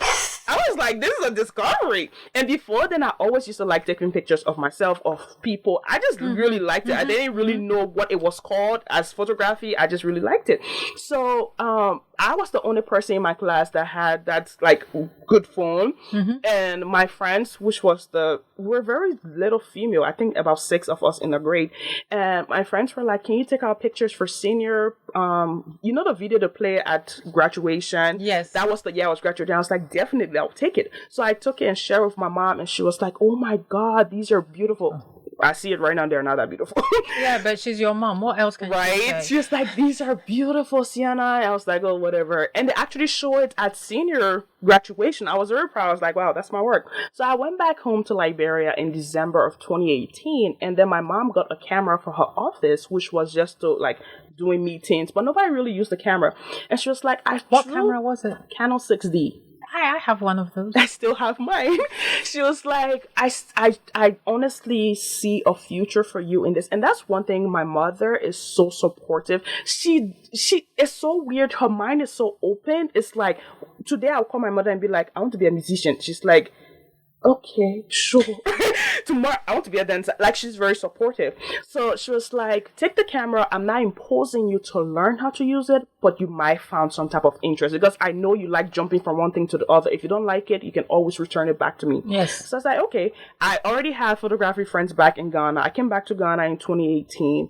I was like, this is a discovery. And before then, I always used to like taking pictures of myself, of people. I just really liked it. I didn't really know what it was called as photography. I just really liked it. So I was the only person in my class that had that like good phone. And my friends, we're very little female. I think about 6 of us in the grade. And my friends were like, can you take our pictures for senior? The video to play at graduation? Yes. That was I was graduating. I was like, definitely, I'll take it. So I took it and shared with my mom, and she was like, oh my God, these are beautiful. I see it right now. They're not that beautiful. Yeah, but she's your mom. What else can you say? She was like, these are beautiful, Sianeh. I was like, oh, whatever. And they actually showed it at senior graduation. I was very proud. I was like, wow, that's my work. So I went back home to Liberia in December of 2018. And then my mom got a camera for her office, which was just to like doing meetings. But nobody really used the camera. And she was like, what camera was it? Canon 6D. I have one of those. I still have mine. She was like, I honestly see a future for you in this. And that's one thing. My mother is so supportive. She is so weird. Her mind is so open. It's like, today I'll call my mother and be like, I want to be a musician. She's like, okay, sure. Tomorrow I want to be a dancer. Like, she's very supportive. So she was like, take the camera. I'm not imposing you to learn how to use it, but you might find some type of interest, because I know you like jumping from one thing to the other. If you don't like it, you can always return it back to me. Yes. So I was like, okay. I already had photography friends back in Ghana. I came back to Ghana in 2018.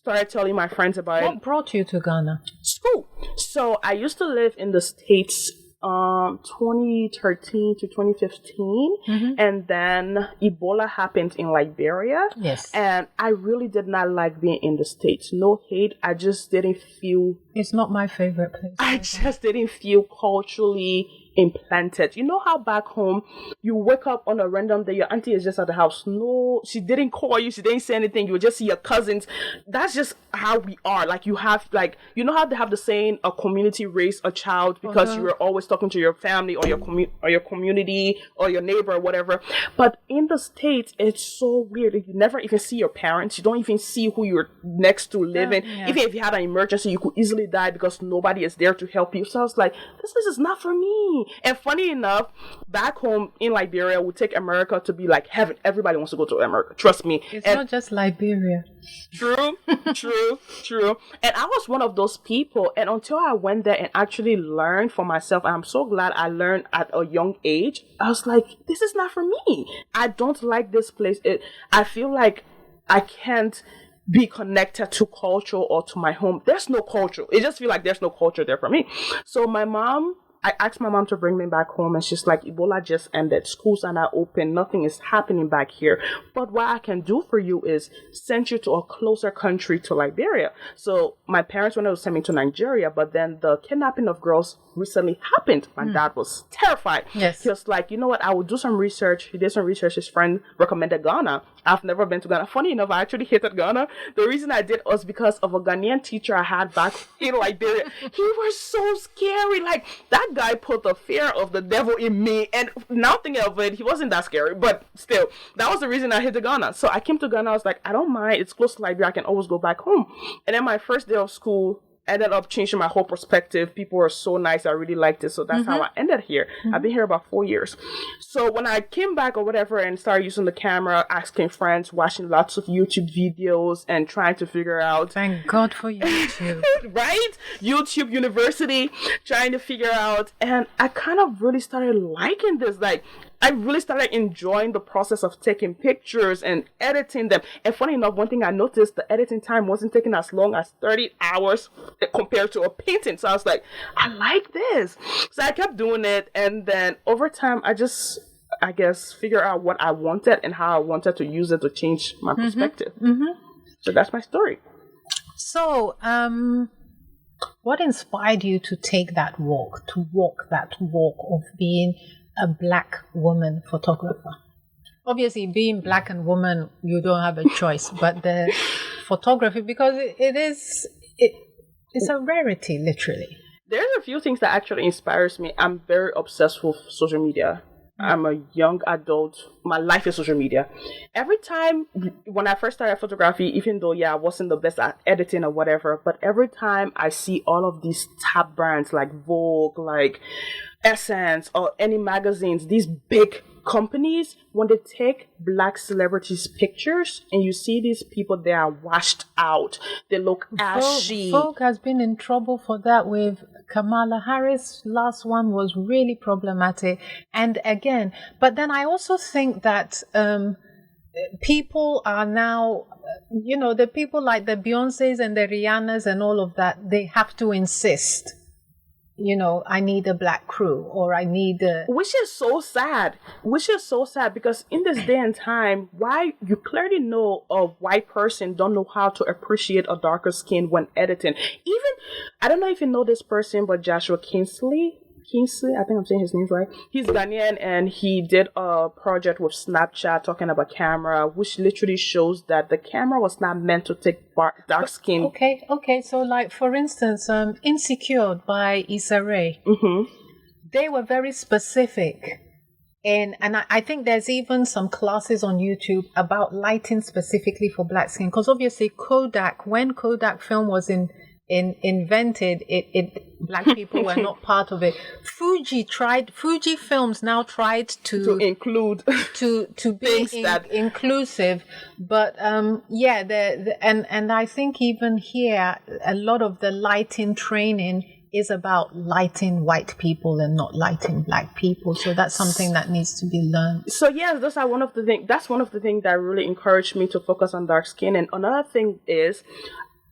Started telling my friends about it. What brought you to Ghana? School. So I used to live in the States 2013 to 2015, and then Ebola happened in Liberia. Yes. And I really did not like being in the States. No hate, I just didn't feel... It's not my favorite place. I just didn't feel culturally implanted. You know how back home you wake up on a random day, your auntie is just at the house. No, she didn't call you, she didn't say anything. You would just see your cousins. That's just how we are. Like you have, like, you know how they have the saying, a community raised a child, because you were always talking to your family or your community or your neighbor or whatever. But in the States, it's so weird. You never even see your parents. You don't even see who you're next to living. Even if you had an emergency, you could easily die because nobody is there to help you. So I was like, this is not for me. And funny enough, back home in Liberia, we take America to be like heaven. Everybody wants to go to America. Trust me. It's not just Liberia. True. And I was one of those people. And until I went there and actually learned for myself, and I'm so glad I learned at a young age, I was like, this is not for me. I don't like this place. I feel like I can't be connected to culture or to my home. There's no culture. It just feels like there's no culture there for me. So I asked my mom to bring me back home, and she's like, Ebola just ended. Schools are not open. Nothing is happening back here. But what I can do for you is send you to a closer country to Liberia. So my parents wanted to send me to Nigeria, but then the kidnapping of girls recently happened. My dad was terrified. Yes. He was like, you know what? I will do some research. He did some research. His friend recommended Ghana. I've never been to Ghana. Funny enough, I actually hated Ghana. The reason I did was because of a Ghanaian teacher I had back in Liberia. He was so scary. Like, that guy put the fear of the devil in me. And now thinking of it, he wasn't that scary. But still, that was the reason I hated Ghana. So I came to Ghana. I was like, I don't mind. It's close to Liberia. I can always go back home. And then my first day of school, ended up changing my whole perspective. People were so nice. I really liked it. So that's how I ended here. I've been here about 4 years. So when I came back or whatever and started using the camera, asking friends, watching lots of YouTube videos and trying to figure out. Thank God for YouTube. Right? YouTube University, trying to figure out. And I kind of really started liking this. Like, I really started enjoying the process of taking pictures and editing them. And funny enough, one thing I noticed, the editing time wasn't taking as long as 30 hours compared to a painting. So I was like, I like this. So I kept doing it. And then over time, I guess, figure out what I wanted and how I wanted to use it to change my perspective. So that's my story. So, what inspired you to take that walk, of being a Black woman photographer? Obviously, being Black and woman, you don't have a choice, but the photography, because it's a rarity, literally. There's a few things that actually inspires me. I'm very obsessed with social media. I'm a young adult. My life is social media. Every time, when I first started photography, even though, I wasn't the best at editing or whatever, but every time I see all of these top brands like Vogue, like Essence, or any magazines, these big companies, when they take Black celebrities pictures and you see these people, they are washed out. They look ashy. Vogue has been in trouble for that with Kamala Harris. Last one was really problematic. And again, but then I also think that people are now, the people like the Beyoncés and the Rihannas and all of that, they have to insist. I need a Black crew, or I need a... Which is so sad, because in this day and time, why you clearly know a white person don't know how to appreciate a darker skin when editing. Even, I don't know if you know this person, but Joshua Kingsley, I think I'm saying his name right. He's Ghanaian, and he did a project with Snapchat talking about camera, which literally shows that the camera was not meant to take dark skin. Okay. So, like, for instance, Insecure by Issa Rae. They were very specific. And I think there's even some classes on YouTube about lighting specifically for Black skin. Because obviously when Kodak film was invented, Black people were not part of it. Fuji Films now tried to include to be inclusive, but and I think even here a lot of the lighting training is about lighting white people and not lighting Black people. So that's something that needs to be learned. So yes, that's one of the things that really encouraged me to focus on dark skin. And another thing is,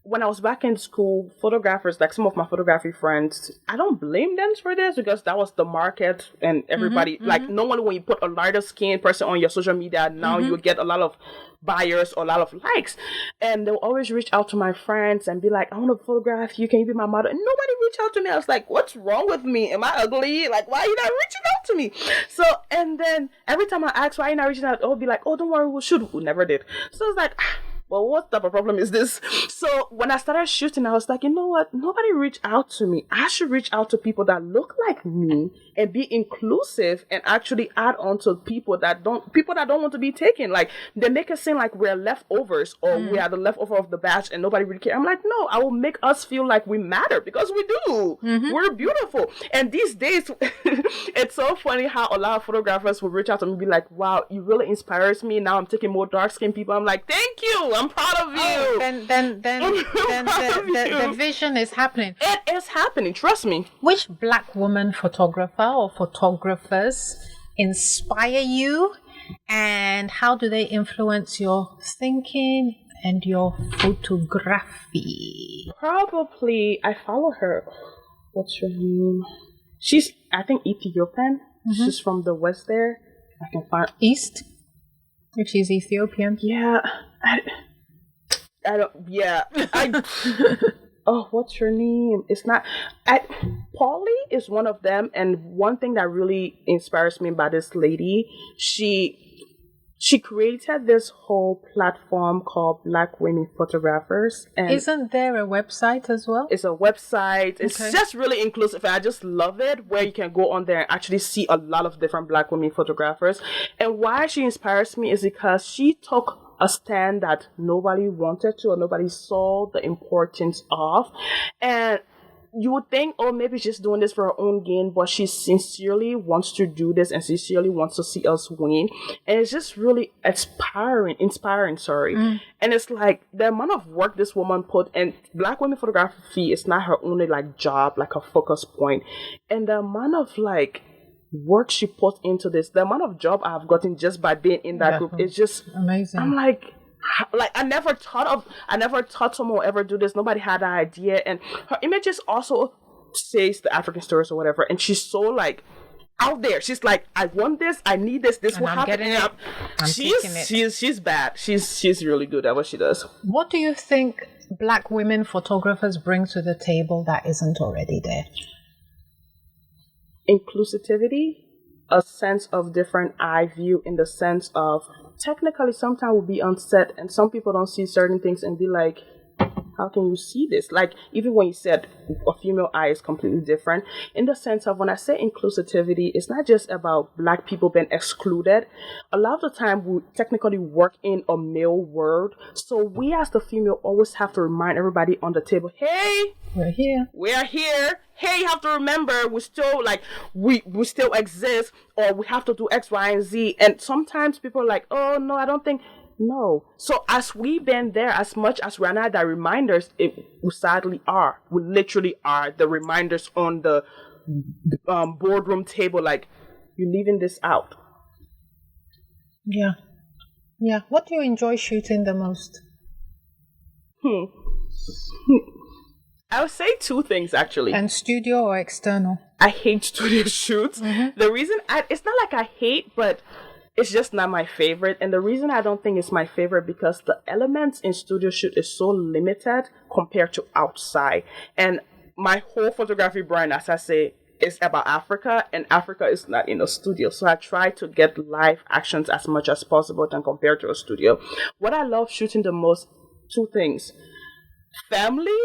when I was back in school, photographers, like some of my photography friends, I don't blame them for this because that was the market and everybody, like normally when you put a lighter skinned person on your social media, now you get a lot of buyers or a lot of likes. And they'll always reach out to my friends and be like, I want to photograph you. Can you be my model? And nobody reached out to me. I was like, what's wrong with me? Am I ugly? Like, why are you not reaching out to me? So, and then every time I ask why you're not reaching out, they'll be like, oh, don't worry, we'll shoot. We never did. So it's like, well, what type of problem is this? So when I started shooting, I was like, you know what? Nobody reached out to me. I should reach out to people that look like me and be inclusive and actually add on to people that don't want to be taken. Like, they make it seem like we're leftovers or we are the leftover of the batch and nobody really cares. I'm like, no, I will make us feel like we matter because we do. We're beautiful. And these days, it's so funny how a lot of photographers will reach out to me and be like, wow, you really inspires me. Now I'm taking more dark skinned people. I'm like, thank you. I'm proud of you. Oh, then the vision is happening. It is happening. Trust me. Which Black woman photographer or photographers inspire you, and how do they influence your thinking and your photography? Probably, I follow her. What's her name? She's, I think, Ethiopian. She's from the west there. I can find East. If she's Ethiopian. Yeah. I don't, yeah. Oh, what's her name? It's not, Polly is one of them. And one thing that really inspires me about this lady, she created this whole platform called Black Women Photographers. And isn't there a website as well? It's a website. It's just really inclusive. And I just love it, where you can go on there and actually see a lot of different Black women photographers. And why she inspires me is because she took a stand that nobody wanted to or nobody saw the importance of. And you would think, oh, maybe she's doing this for her own gain, but she sincerely wants to do this and sincerely wants to see us win. And it's just really inspiring, And it's like the amount of work this woman put, and Black women photography is not her only like job, like a focus point. And the amount of like work she put into this, the amount of job I've gotten just by being in that group is just amazing. I'm like I never thought someone would ever do this. Nobody had an idea. And her images also says the African stories or whatever, and she's so like out there. She's like, I want this, I need this will happen. She's bad. She's really good at what she does. What do you think Black women photographers bring to the table that isn't already there? Inclusivity, a sense of different eye view, in the sense of technically sometimes we'll be on set and some people don't see certain things and be like, how can you see this? Like, even when you said a female eye is completely different, in the sense of when I say inclusivity, it's not just about Black people being excluded. A lot of the time we technically work in a male world, so we as the female always have to remind everybody on the table, hey, we are here. Hey, you have to remember, we still like we still exist, or we have to do X, Y, and Z. And sometimes people are like, oh no, I don't think. No. So as we've been there, as much as we're not the reminders, we sadly are. We literally are the reminders on the boardroom table. Like, you're leaving this out. Yeah. What do you enjoy shooting the most? I would say two things, actually. And studio or external? I hate studio shoots. The reason, it's not like I hate, but it's just not my favorite. And the reason I don't think it's my favorite, because the elements in studio shoot is so limited compared to outside. And my whole photography brand, as I say, is about Africa, and Africa is not in a studio. So I try to get live actions as much as possible than compared to a studio. What I love shooting the most, two things: family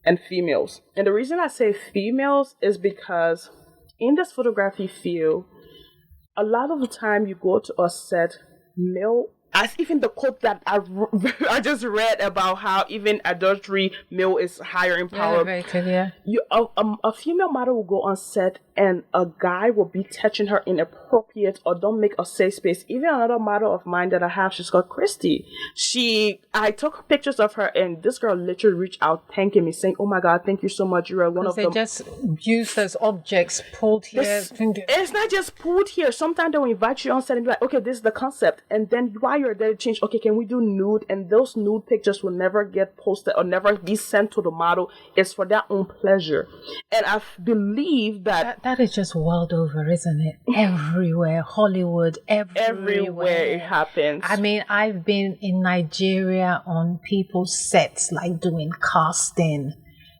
and females. And the reason I say females is because in this photography field, a lot of the time you go to a set, male, as even the quote that I just read about how even adultery, male is higher in power. Elevated, yeah. A female model will go on set and a guy will be touching her inappropriate or don't make a safe space. Even another model of mine that I have, she's called Christy. I took pictures of her and this girl literally reached out thanking me, saying, oh my God, thank you so much. You are one of them. They just used as objects, pulled here. It's not just pulled here. Sometimes they will invite you on set and be like, okay, this is the concept. And then while you're there to change. Okay, can we do nude? And those nude pictures will never get posted or never be sent to the model. It's for their own pleasure. And I believe that is just world over, isn't it? Everywhere, Hollywood, everywhere it happens. I mean, I've been in Nigeria on people's sets, like doing casting,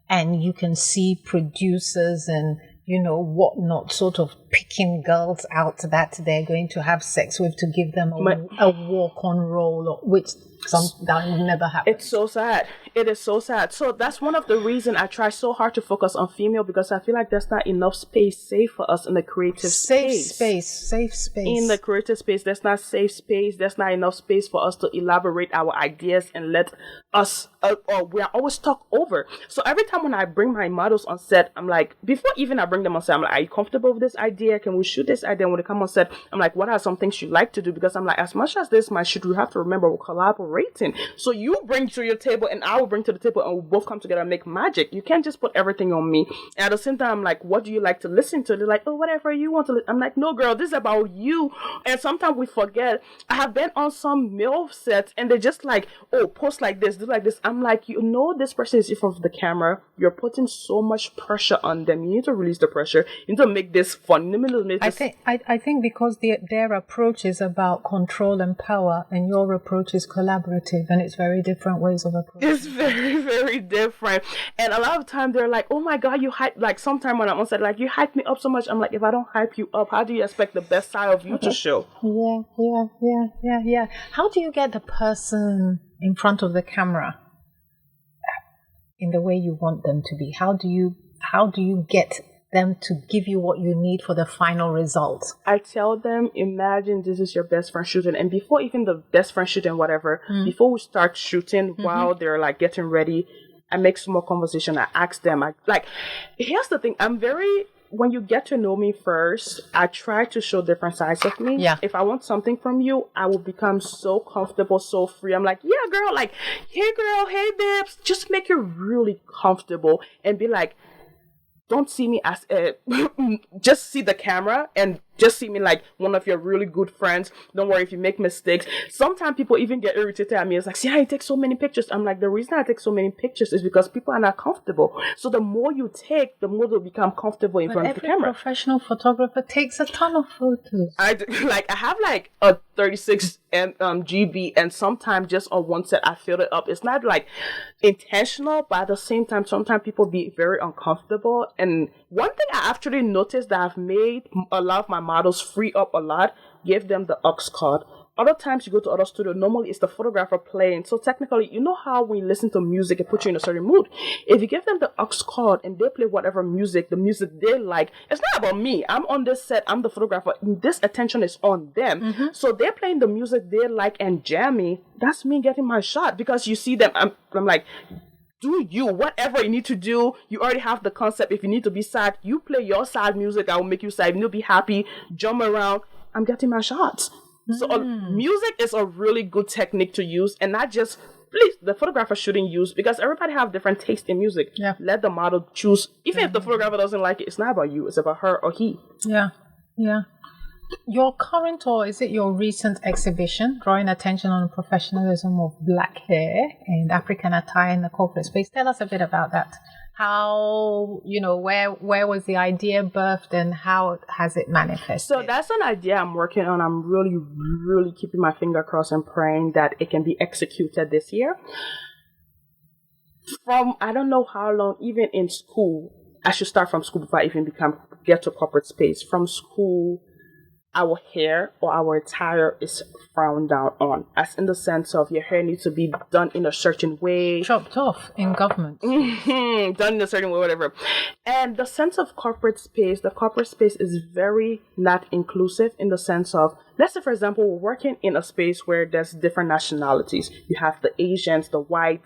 and you can see producers and whatnot, sort of picking girls out that they're going to have sex with to give them a walk-on role, which that never happens. It's so sad. It is so sad. So that's one of the reasons I try so hard to focus on female, because I feel like there's not enough space safe for us in the creative space. Safe space. In the creative space, there's not safe space. There's not enough space for us to elaborate our ideas and let us, or we are always talked over. So every time when I bring my models on set, I'm like, before even I bring them on set, I'm like, are you comfortable with this idea? Can we shoot this idea? And when they come on set, I'm like, what are some things you like to do? Because I'm like, as much as this might shoot, we have to remember we're collaborating. So you bring to your table and I will bring to the table, and we'll both come together and make magic. You can't just put everything on me. And at the same time, I'm like, what do you like to listen to? They're like, oh, whatever you want to listen. I'm like, no, girl, this is about you. And sometimes we forget. I have been on some MILF sets and they're just like, oh, post like this, do like this. I'm like, this person is in front of the camera. You're putting so much pressure on them. You need to release the pressure. You need to make this fun. I think because their approach is about control and power, and your approach is collaborative, and it's very different ways of approach. It's very, very different. And a lot of times they're like, oh my God, you hype, like sometime when I'm on set, like, you hype me up so much. I'm like, if I don't hype you up, how do you expect the best side of you to show? Yeah. How do you get the person in front of the camera in the way you want them to be? How do you get them to give you what you need for the final result? I tell them, imagine this is your best friend shooting, and before even the best friend shooting, whatever, before we start shooting, while they're like getting ready, I make small conversation. I ask them, here's the thing, when you get to know me first, I try to show different sides of me. Yeah. If I want something from you, I will become so comfortable, so free. I'm like, yeah, girl, like, hey, girl, hey, babes. Just make you really comfortable and be like, don't see me as just see the camera and just see me like one of your really good friends. Don't worry if you make mistakes. Sometimes people even get irritated at me. It's like, see how you take so many pictures. I'm like, the reason I take so many pictures is because people are not comfortable. So the more you take, the more they'll become comfortable in front of the camera. Every professional photographer takes a ton of photos. I have like a 36 GB, and sometimes just on one set I fill it up. It's not like intentional, but at the same time, sometimes people be very uncomfortable. And one thing I actually noticed that I've made a lot of my models free up a lot, give them the aux cord. Other times you go to other studio, normally it's the photographer playing. So technically, you know how when you listen to music, it puts you in a certain mood. If you give them the aux cord and they play whatever music, the music they like, it's not about me. I'm on this set, I'm the photographer. This attention is on them. So they're playing the music they like and jamming. That's me getting my shot, because you see them, I'm like, do you, whatever you need to do. You already have the concept. If you need to be sad, you play your sad music. I will make you sad. If you need to be happy, jump around. I'm getting my shots. So music is a really good technique to use, and not just, please, the photographer shouldn't use, because everybody have different taste in music. Yeah. Let the model choose. Even if the photographer doesn't like it, it's not about you. It's about her or he. Yeah. Your current, or is it your recent exhibition, drawing attention on the professionalism of Black hair and African attire in the corporate space? Tell us a bit about that. How, where was the idea birthed, and how has it manifested? So that's an idea I'm working on. I'm really, really keeping my finger crossed and praying that it can be executed this year. From, I don't know how long, even in school, I should start from school before I even get to corporate space. From school, our hair or our attire is frowned down on, as in the sense of your hair needs to be done in a certain way. Chopped off in government. Done in a certain way, whatever. And the sense of the corporate space is very not inclusive, in the sense of, let's say, for example, we're working in a space where there's different nationalities. You have the Asians, the white,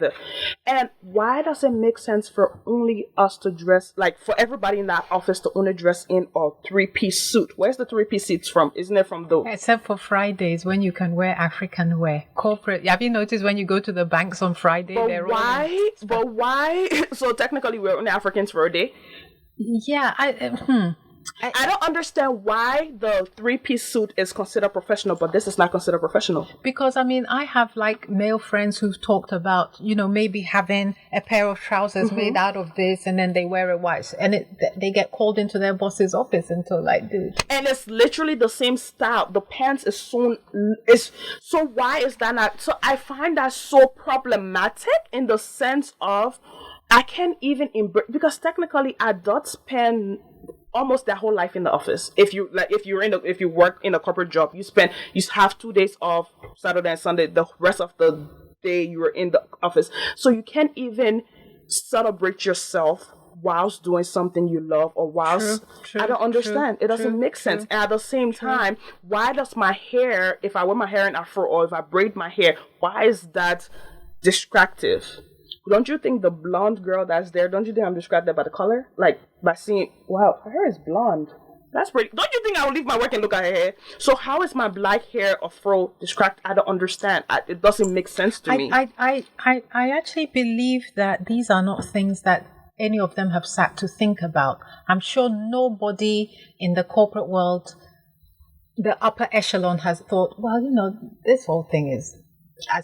and why does it make sense for only us to dress, like for everybody in that office to only dress in a 3-piece suit? Where's the 3-piece suits from? Isn't it from the... Except for Fridays, when you can wear African wear. Corporate, have you noticed when you go to the banks on Friday, But why? So technically we're only Africans for a day? Yeah, I don't understand why the 3-piece suit is considered professional, but this is not considered professional. Because, I mean, I have like male friends who've talked about, maybe having a pair of trousers made out of this and then they wear it white and they get called into their boss's office and so like, dude. And it's literally the same style. The pants is so why is that not? So I find that so problematic in the sense of I can't even embrace, because technically adults spend almost their whole life in the office. If you work in a corporate job, you have 2 days off, Saturday and Sunday. The rest of the day you're in the office, so you can't even celebrate yourself whilst doing something you love or whilst I don't understand. It doesn't make sense. And at the same time, why does my hair, if I wear my hair in afro or if I braid my hair, why is that distractive? Don't you think the blonde girl that's there, don't you think I'm distracted by the color? Like, by seeing, wow, her hair is blonde. That's pretty. Don't you think I would leave my work and look at her hair? So how is my black hair or fro distracted? I don't understand. It doesn't make sense to me. I actually believe that these are not things that any of them have sat to think about. I'm sure nobody in the corporate world, the upper echelon, has thought, well, this whole thing is...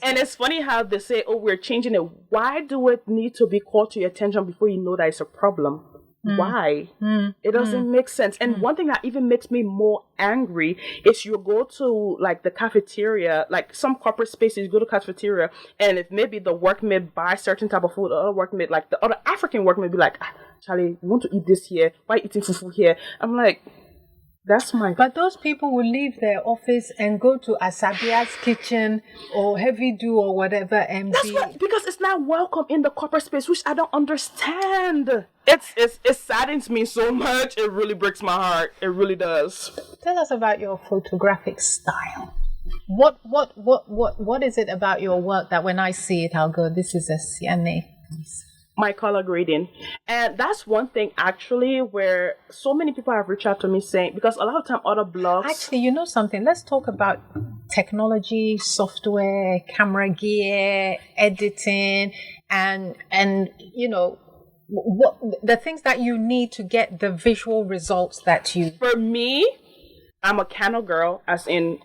And it's funny how they say, oh, we're changing it. Why do it need to be called to your attention before you know that it's a problem? Why? It doesn't make sense. And one thing that even makes me more angry is you go to like the cafeteria, like some corporate spaces, you go to cafeteria, and if maybe the workmate buy certain type of food, the other workmate, like the other African workmate, be like, Charlie, you want to eat this here? Why eating fufu here? I'm like, But those people will leave their office and go to Asabia's kitchen or Heavy Do or whatever and because it's not welcome in the corporate space, which I don't understand. It saddens me so much. It really breaks my heart. It really does. Tell us about your photographic style. What is it about your work that when I see it, I'll go, this is a Sianeh piece? My color grading. And that's one thing actually where so many people have reached out to me saying, because a lot of time other blogs... Actually, you know something? Let's talk about technology, software, camera gear, editing, and what the things that you need to get the visual results that you... For me, I'm a Canon girl, as in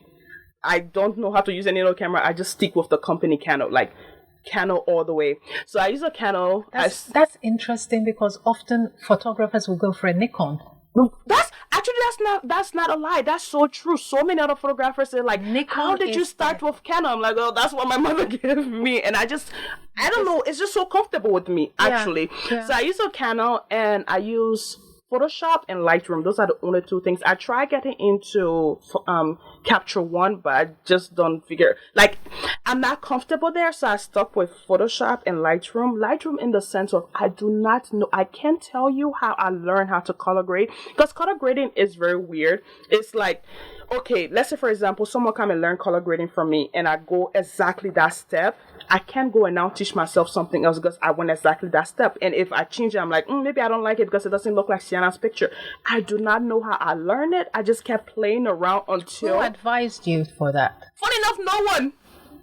I don't know how to use any other camera. I just stick with the company Canon, like Canon all the way. So I use a Canon. That's interesting because often photographers will go for a Nikon. That's not a lie. That's so true. So many other photographers say like, Nikon, how did you start with Canon? I'm like, oh, that's what my mother gave me, and I don't know. It's just so comfortable with me actually. Yeah. So I use a Canon and I use Photoshop and Lightroom. Those are the only two things. I try getting into Capture One, but I just don't figure, like, I'm not comfortable there, so I stuck with Photoshop and Lightroom. Lightroom in the sense of I do not know, I can't tell you how I learned how to color grade, because color grading is very weird. It's like, okay, let's say for example, someone come and learn color grading from me and I go exactly that step. I can't go and now teach myself something else because I went exactly that step. And if I change it, I'm like, maybe I don't like it because it doesn't look like Sianeh's picture. I do not know how I learned it. I just kept playing around until... Who advised you for that? Funny enough, no one.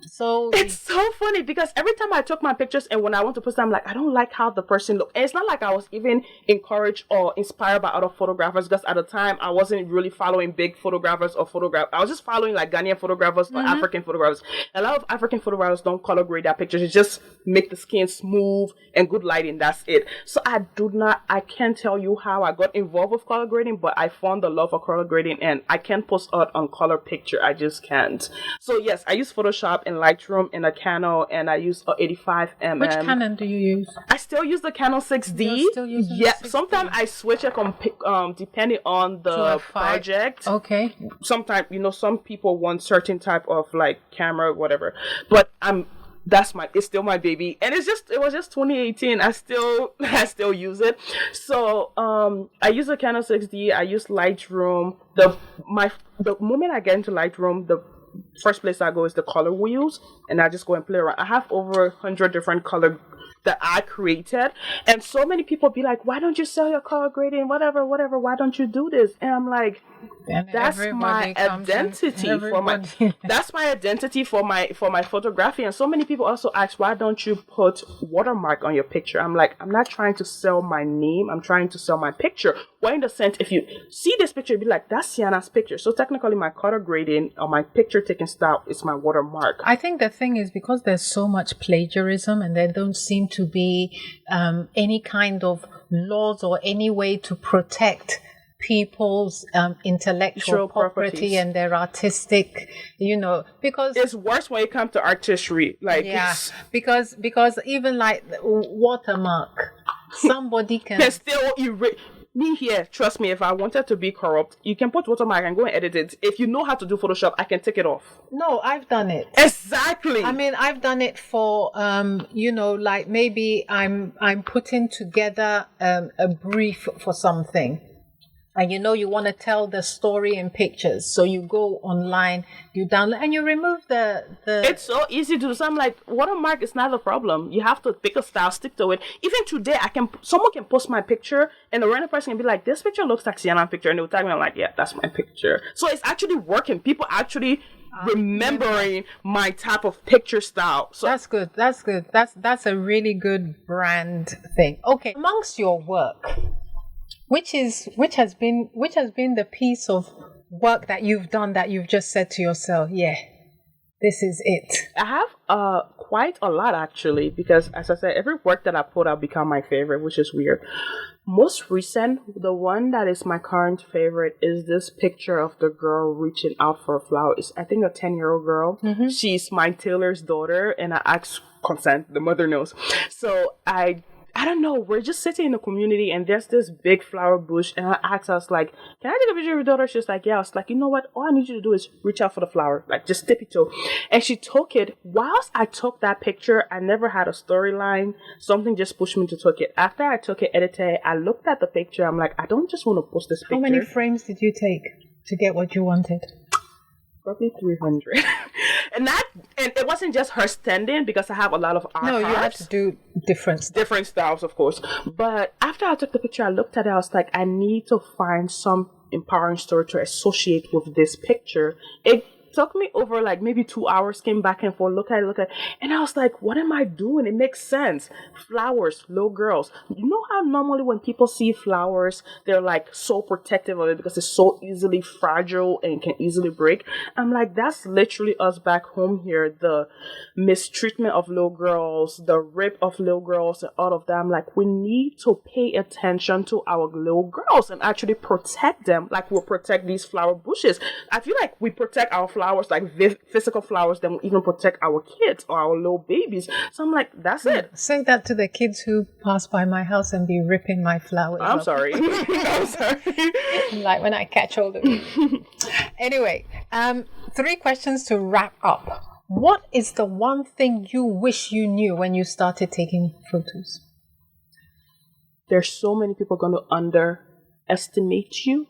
So it's so funny because every time I took my pictures and when I want to post them, I'm like, I don't like how the person looked. And it's not like I was even encouraged or inspired by other photographers, because at the time I wasn't really following big photographers or I was just following like Ghanaian photographers or African photographers. A lot of African photographers don't color grade their pictures. It just make the skin smooth and good lighting. That's it. So I can't tell you how I got involved with color grading, but I found the love for color grading and I can't post out on color picture. I just can't. So yes, I use Photoshop and Lightroom in a Canon, and I use a 85mm. Which Canon do you use? I still use the Canon 6D. Yeah, sometimes I switch it depending on the project. Okay. Sometimes, some people want certain type of like camera, whatever. But it's still my baby, and it was just 2018. I still use it. So I use a Canon 6D. I use Lightroom. The moment I get into Lightroom, the first place I go is the color wheels, and I just go and play around. I have over 100 different color that I created, and so many people be like, why don't you sell your color grading, whatever, why don't you do this? And I'm like, And that's my identity for my that's my identity for my photography. And so many people also ask, why don't you put watermark on your picture? I'm like, I'm not trying to sell my name, I'm trying to sell my picture. Well, in the sense, if you see this picture, you'd be like, that's Sianeh's picture. So technically my color grading or my picture taking style is my watermark. I think the thing is, because there's so much plagiarism and there don't seem to be any kind of laws or any way to protect people's intellectual property and their artistic, because it's worse when it comes to artistry. Like, because even like watermark, somebody can still erase. Me here, trust me, if I wanted to be corrupt, you can put watermark and go and edit it. If you know how to do Photoshop, I can take it off. No, I've done it. Exactly. I mean, I've done it for, like maybe I'm putting together a brief for something. And you want to tell the story in pictures. So you go online, you download, and you remove the... It's so easy to do. So I'm like, watermark is not a problem. You have to pick a style, stick to it. Even today, someone can post my picture, and a random person can be like, this picture looks like Sianeh's picture. And they'll tag me, I'm like, yeah, that's my picture. So it's actually working. People actually remembering my type of picture style. So that's good. That's a really good brand thing. Okay, amongst your work... Which has been the piece of work that you've done that you've just said to yourself, yeah, this is it? I have quite a lot, actually, because as I said, every work that I put out become my favorite, which is weird. Most recent, the one that is my current favorite is this picture of the girl reaching out for a flower. It's, I think, a 10-year-old girl. Mm-hmm. She's my tailor's daughter, and I asked consent. The mother knows. So I don't know, we're just sitting in the community and there's this big flower bush, and I asked her, I was like, can I take a picture of your daughter? She was like, yeah. I was like, you know what? All I need you to do is reach out for the flower, like just tip it toe. And she took it. Whilst I took that picture, I never had a storyline. Something just pushed me to take it. After I took it, edited, I looked at the picture. I'm like, I don't just want to post this picture. How many frames did you take to get what you wanted? Probably 300. and it wasn't just her standing, because I have a lot of art. No, you had to do different styles, of course. But after I took the picture, I looked at it, I was like, I need to find some empowering story to associate with this picture. It took me over like maybe 2 hours, came back and forth, look at it, and I was like, what am I doing? It makes sense. Flowers, little girls. You know how normally when people see flowers, they're like so protective of it because it's so easily fragile and can easily break. I'm like, that's literally us back home here. The mistreatment of little girls, the rape of little girls, and all of that. I'm like, we need to pay attention to our little girls and actually protect them like we'll protect these flower bushes. I feel like we protect our flowers, like physical flowers, then we even protect our kids or our little babies. So I'm like, that's it. Say that to the kids who pass by my house and be ripping my flowers. I'm sorry. I'm sorry. Like when I catch hold of it. Anyway, 3 questions to wrap up. What is the one thing you wish you knew when you started taking photos? There's so many people going to underestimate you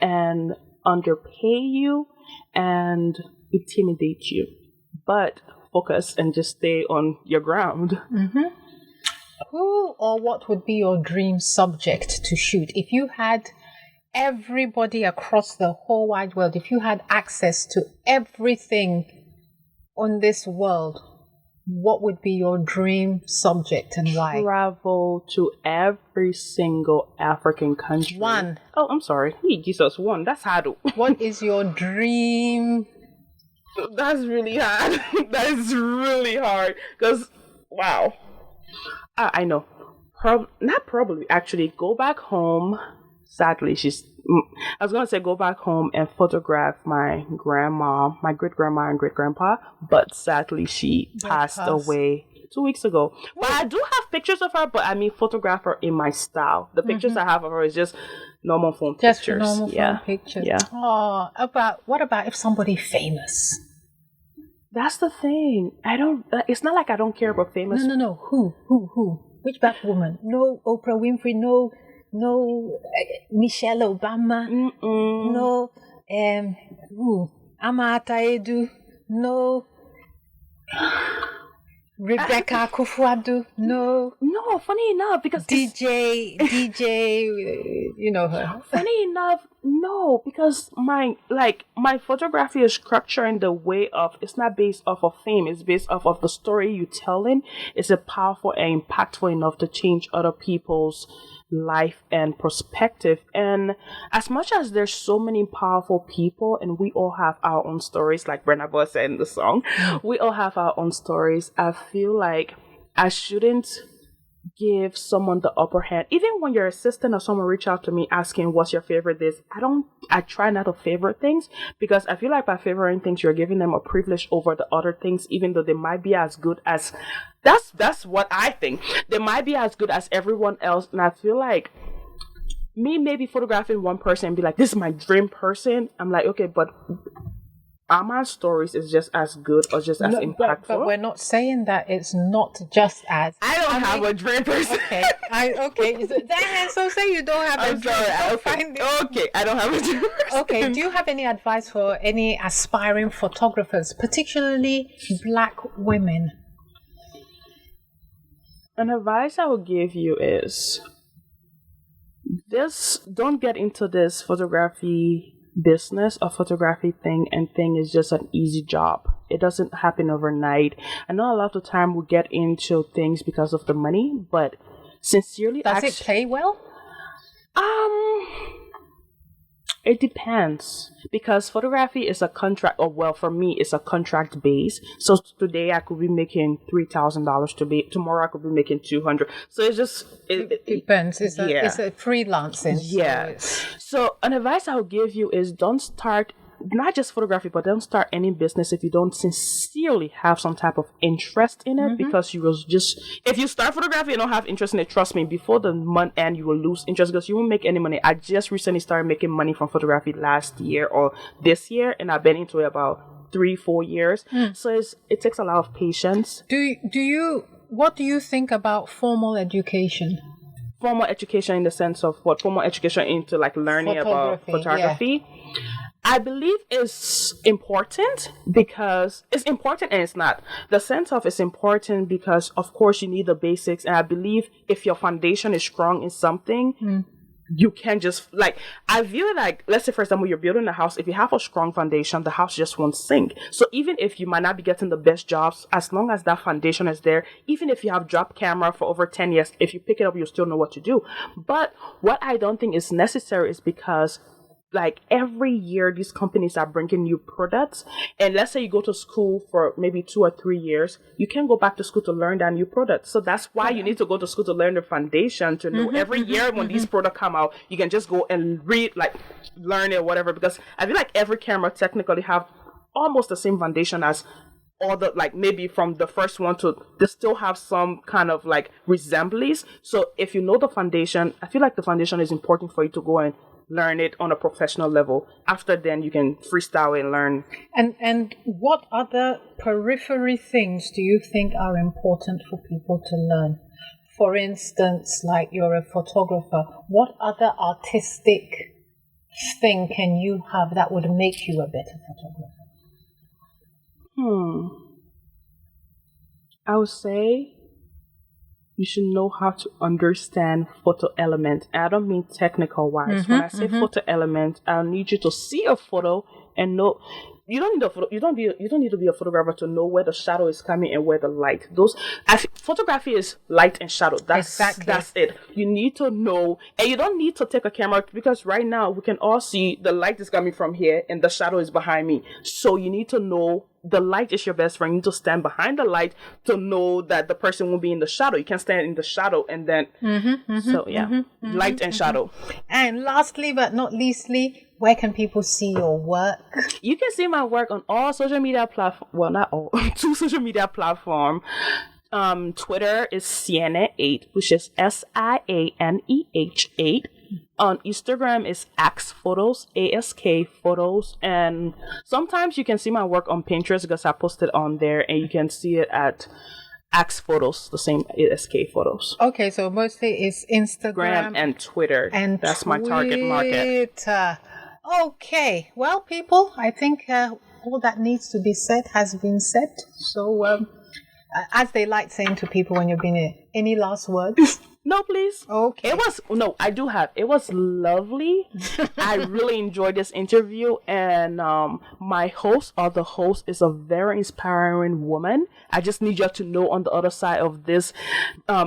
and underpay you and intimidate you, but focus and just stay on your ground. Mm-hmm. Who or what would be your dream subject to shoot? If you had everybody across the whole wide world, if you had access to everything on this world, what would be your dream subject and why? Travel to every single African country. One. Oh, I'm sorry. Hey, Jesus, one. That's hard. What is your dream? That's really hard. That is really hard. Because, wow. I know. Not probably, actually. Go back home. Sadly, I was going to say go back home and photograph my grandma, my great-grandma and great-grandpa, but sadly she passed away 2 weeks ago. But I do have pictures of her, but I mean photograph her in my style. The pictures I have of her is just normal phone pictures. Just normal phone pictures. Yeah. Oh, what about if somebody famous? That's the thing. It's not like I don't care about famous. No. Who? Which black woman? No Oprah Winfrey, no Michelle Obama, no Amata Edu, no. Rebecca Kufuadu, no. No, funny enough, because DJ, you know her. funny enough, no, because my photography is structured in the way of, it's not based off of fame, it's based off of the story you telling. It's a powerful and impactful enough to change other people's life and perspective. And as much as there's so many powerful people and we all have our own stories, like Brenna Boy said in the song, we all have our own stories. I feel like I shouldn't give someone the upper hand. Even when your assistant or someone reach out to me asking what's your favorite this, I try not to favorite things, because I feel like by favoring things you're giving them a privilege over the other things, even though they might be as good as, that's what I think, they might be as good as everyone else. And I feel like me maybe photographing one person and be like, this is my dream person, I'm like, okay, but Ama's stories is just as good or just as impactful. But we're not saying that it's not just as. I don't have a dream person. Okay, so say you don't have a dream. Okay, I don't have a dream person. Okay, do you have any advice for any aspiring photographers, particularly Black women? An advice I would give you is don't get into this photography business or photography thing and think it's just an easy job. It doesn't happen overnight. I know a lot of the time we get into things because of the money, but sincerely, does it pay well? It depends, because photography is a contract, or well, for me, it's a contract base. So today I could be making $3,000. Tomorrow I could be making $200. So it's just it depends. It's a freelancing. Yeah. So an advice I would give you is don't start not just photography, but don't start any business if you don't sincerely have some type of interest in it, because you will just, if you start photography and don't have interest in it, trust me, before the month end, you will lose interest because you won't make any money. I just recently started making money from photography last year or this year, and I've been into it about 3-4 years. So it takes a lot of patience. What do you think about formal education? Formal education in the sense of what? Formal education into like learning about photography. Yeah. I believe it's important because it's important and it's not. The sense of it's important because, of course, you need the basics. And I believe if your foundation is strong in something, you can just, like, I view it like, let's say, for example, you're building a house. If you have a strong foundation, the house just won't sink. So even if you might not be getting the best jobs, as long as that foundation is there, even if you have dropped camera for over 10 years, if you pick it up, you'll still know what to do. But what I don't think is necessary is because, like, every year these companies are bringing new products, and let's say you go to school for maybe 2 or 3 years, you can go back to school to learn that new product. So that's why you need to go to school to learn the foundation, to know every year when these products come out, you can just go and learn it or whatever, because I feel like every camera technically have almost the same foundation as all the, like, maybe from the first one to, they still have some kind of like resemblance. So if you know the foundation, I feel like the foundation is important for you to go and learn it on a professional level. After then you can freestyle and learn. And what other periphery things do you think are important for people to learn? For instance, like, you're a photographer, what other artistic thing can you have that would make you a better photographer? I would say you should know how to understand photo element. I don't mean technical wise. When I say photo element, I need you to see a photo and know. You don't need to be a photographer to know where the shadow is coming and where the light. Photography is light and shadow. That's it. You need to know, and you don't need to take a camera, because right now we can all see the light is coming from here and the shadow is behind me. So you need to know the light is your best friend. You need to stand behind the light to know that the person will be in the shadow. You can stand in the shadow and then light and shadow. And lastly but not leastly, where can people see your work? You can see my work on all social media platforms. Well, not all. 2 social media platforms. Twitter is Sianeh8, which is SIANEH8. On Instagram is Ask Photos, ASK Photos. And sometimes you can see my work on Pinterest because I post it on there, and you can see it at Ask Photos, the same ASK Photos. Okay, so mostly it's Instagram and Twitter. And that's my target market. Okay, well, people, I think all that needs to be said has been said. So as they like saying to people when you've been here, any last words? No, please. Okay. I do have. It was lovely. I really enjoyed this interview, and my host or the host is a very inspiring woman. I just need you to know on the other side of this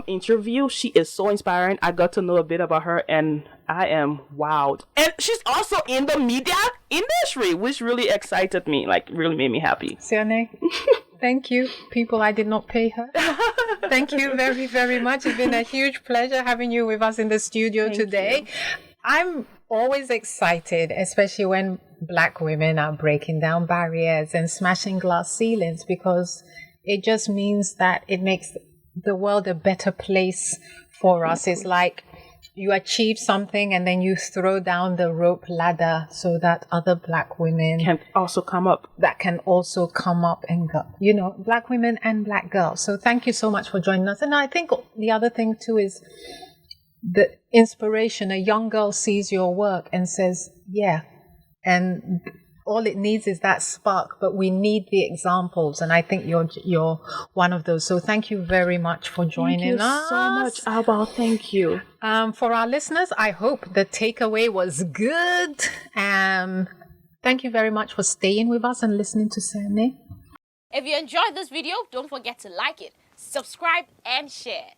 interview, she is so inspiring. I got to know a bit about her, and I am wowed. And she's also in the media industry, which really excited me, like really made me happy. Sianeh, thank you. People, I did not pay her. Thank you very, very much. It's been a huge pleasure having you with us in the studio today. I'm always excited, especially when Black women are breaking down barriers and smashing glass ceilings, because it just means that it makes the world a better place for us. It's like you achieve something and then you throw down the rope ladder so that other Black women Can also come up. that can also come up and go, Black women and Black girls. So thank you so much for joining us. And I think the other thing too is the inspiration. A young girl sees your work and says, yeah, and all it needs is that spark, but we need the examples, and I think you're one of those. So thank you very much for joining us. Thank you so much, Alba. Thank you. For our listeners, I hope the takeaway was good. Thank you very much for staying with us and listening to Sianeh. If you enjoyed this video, don't forget to like it, subscribe, and share.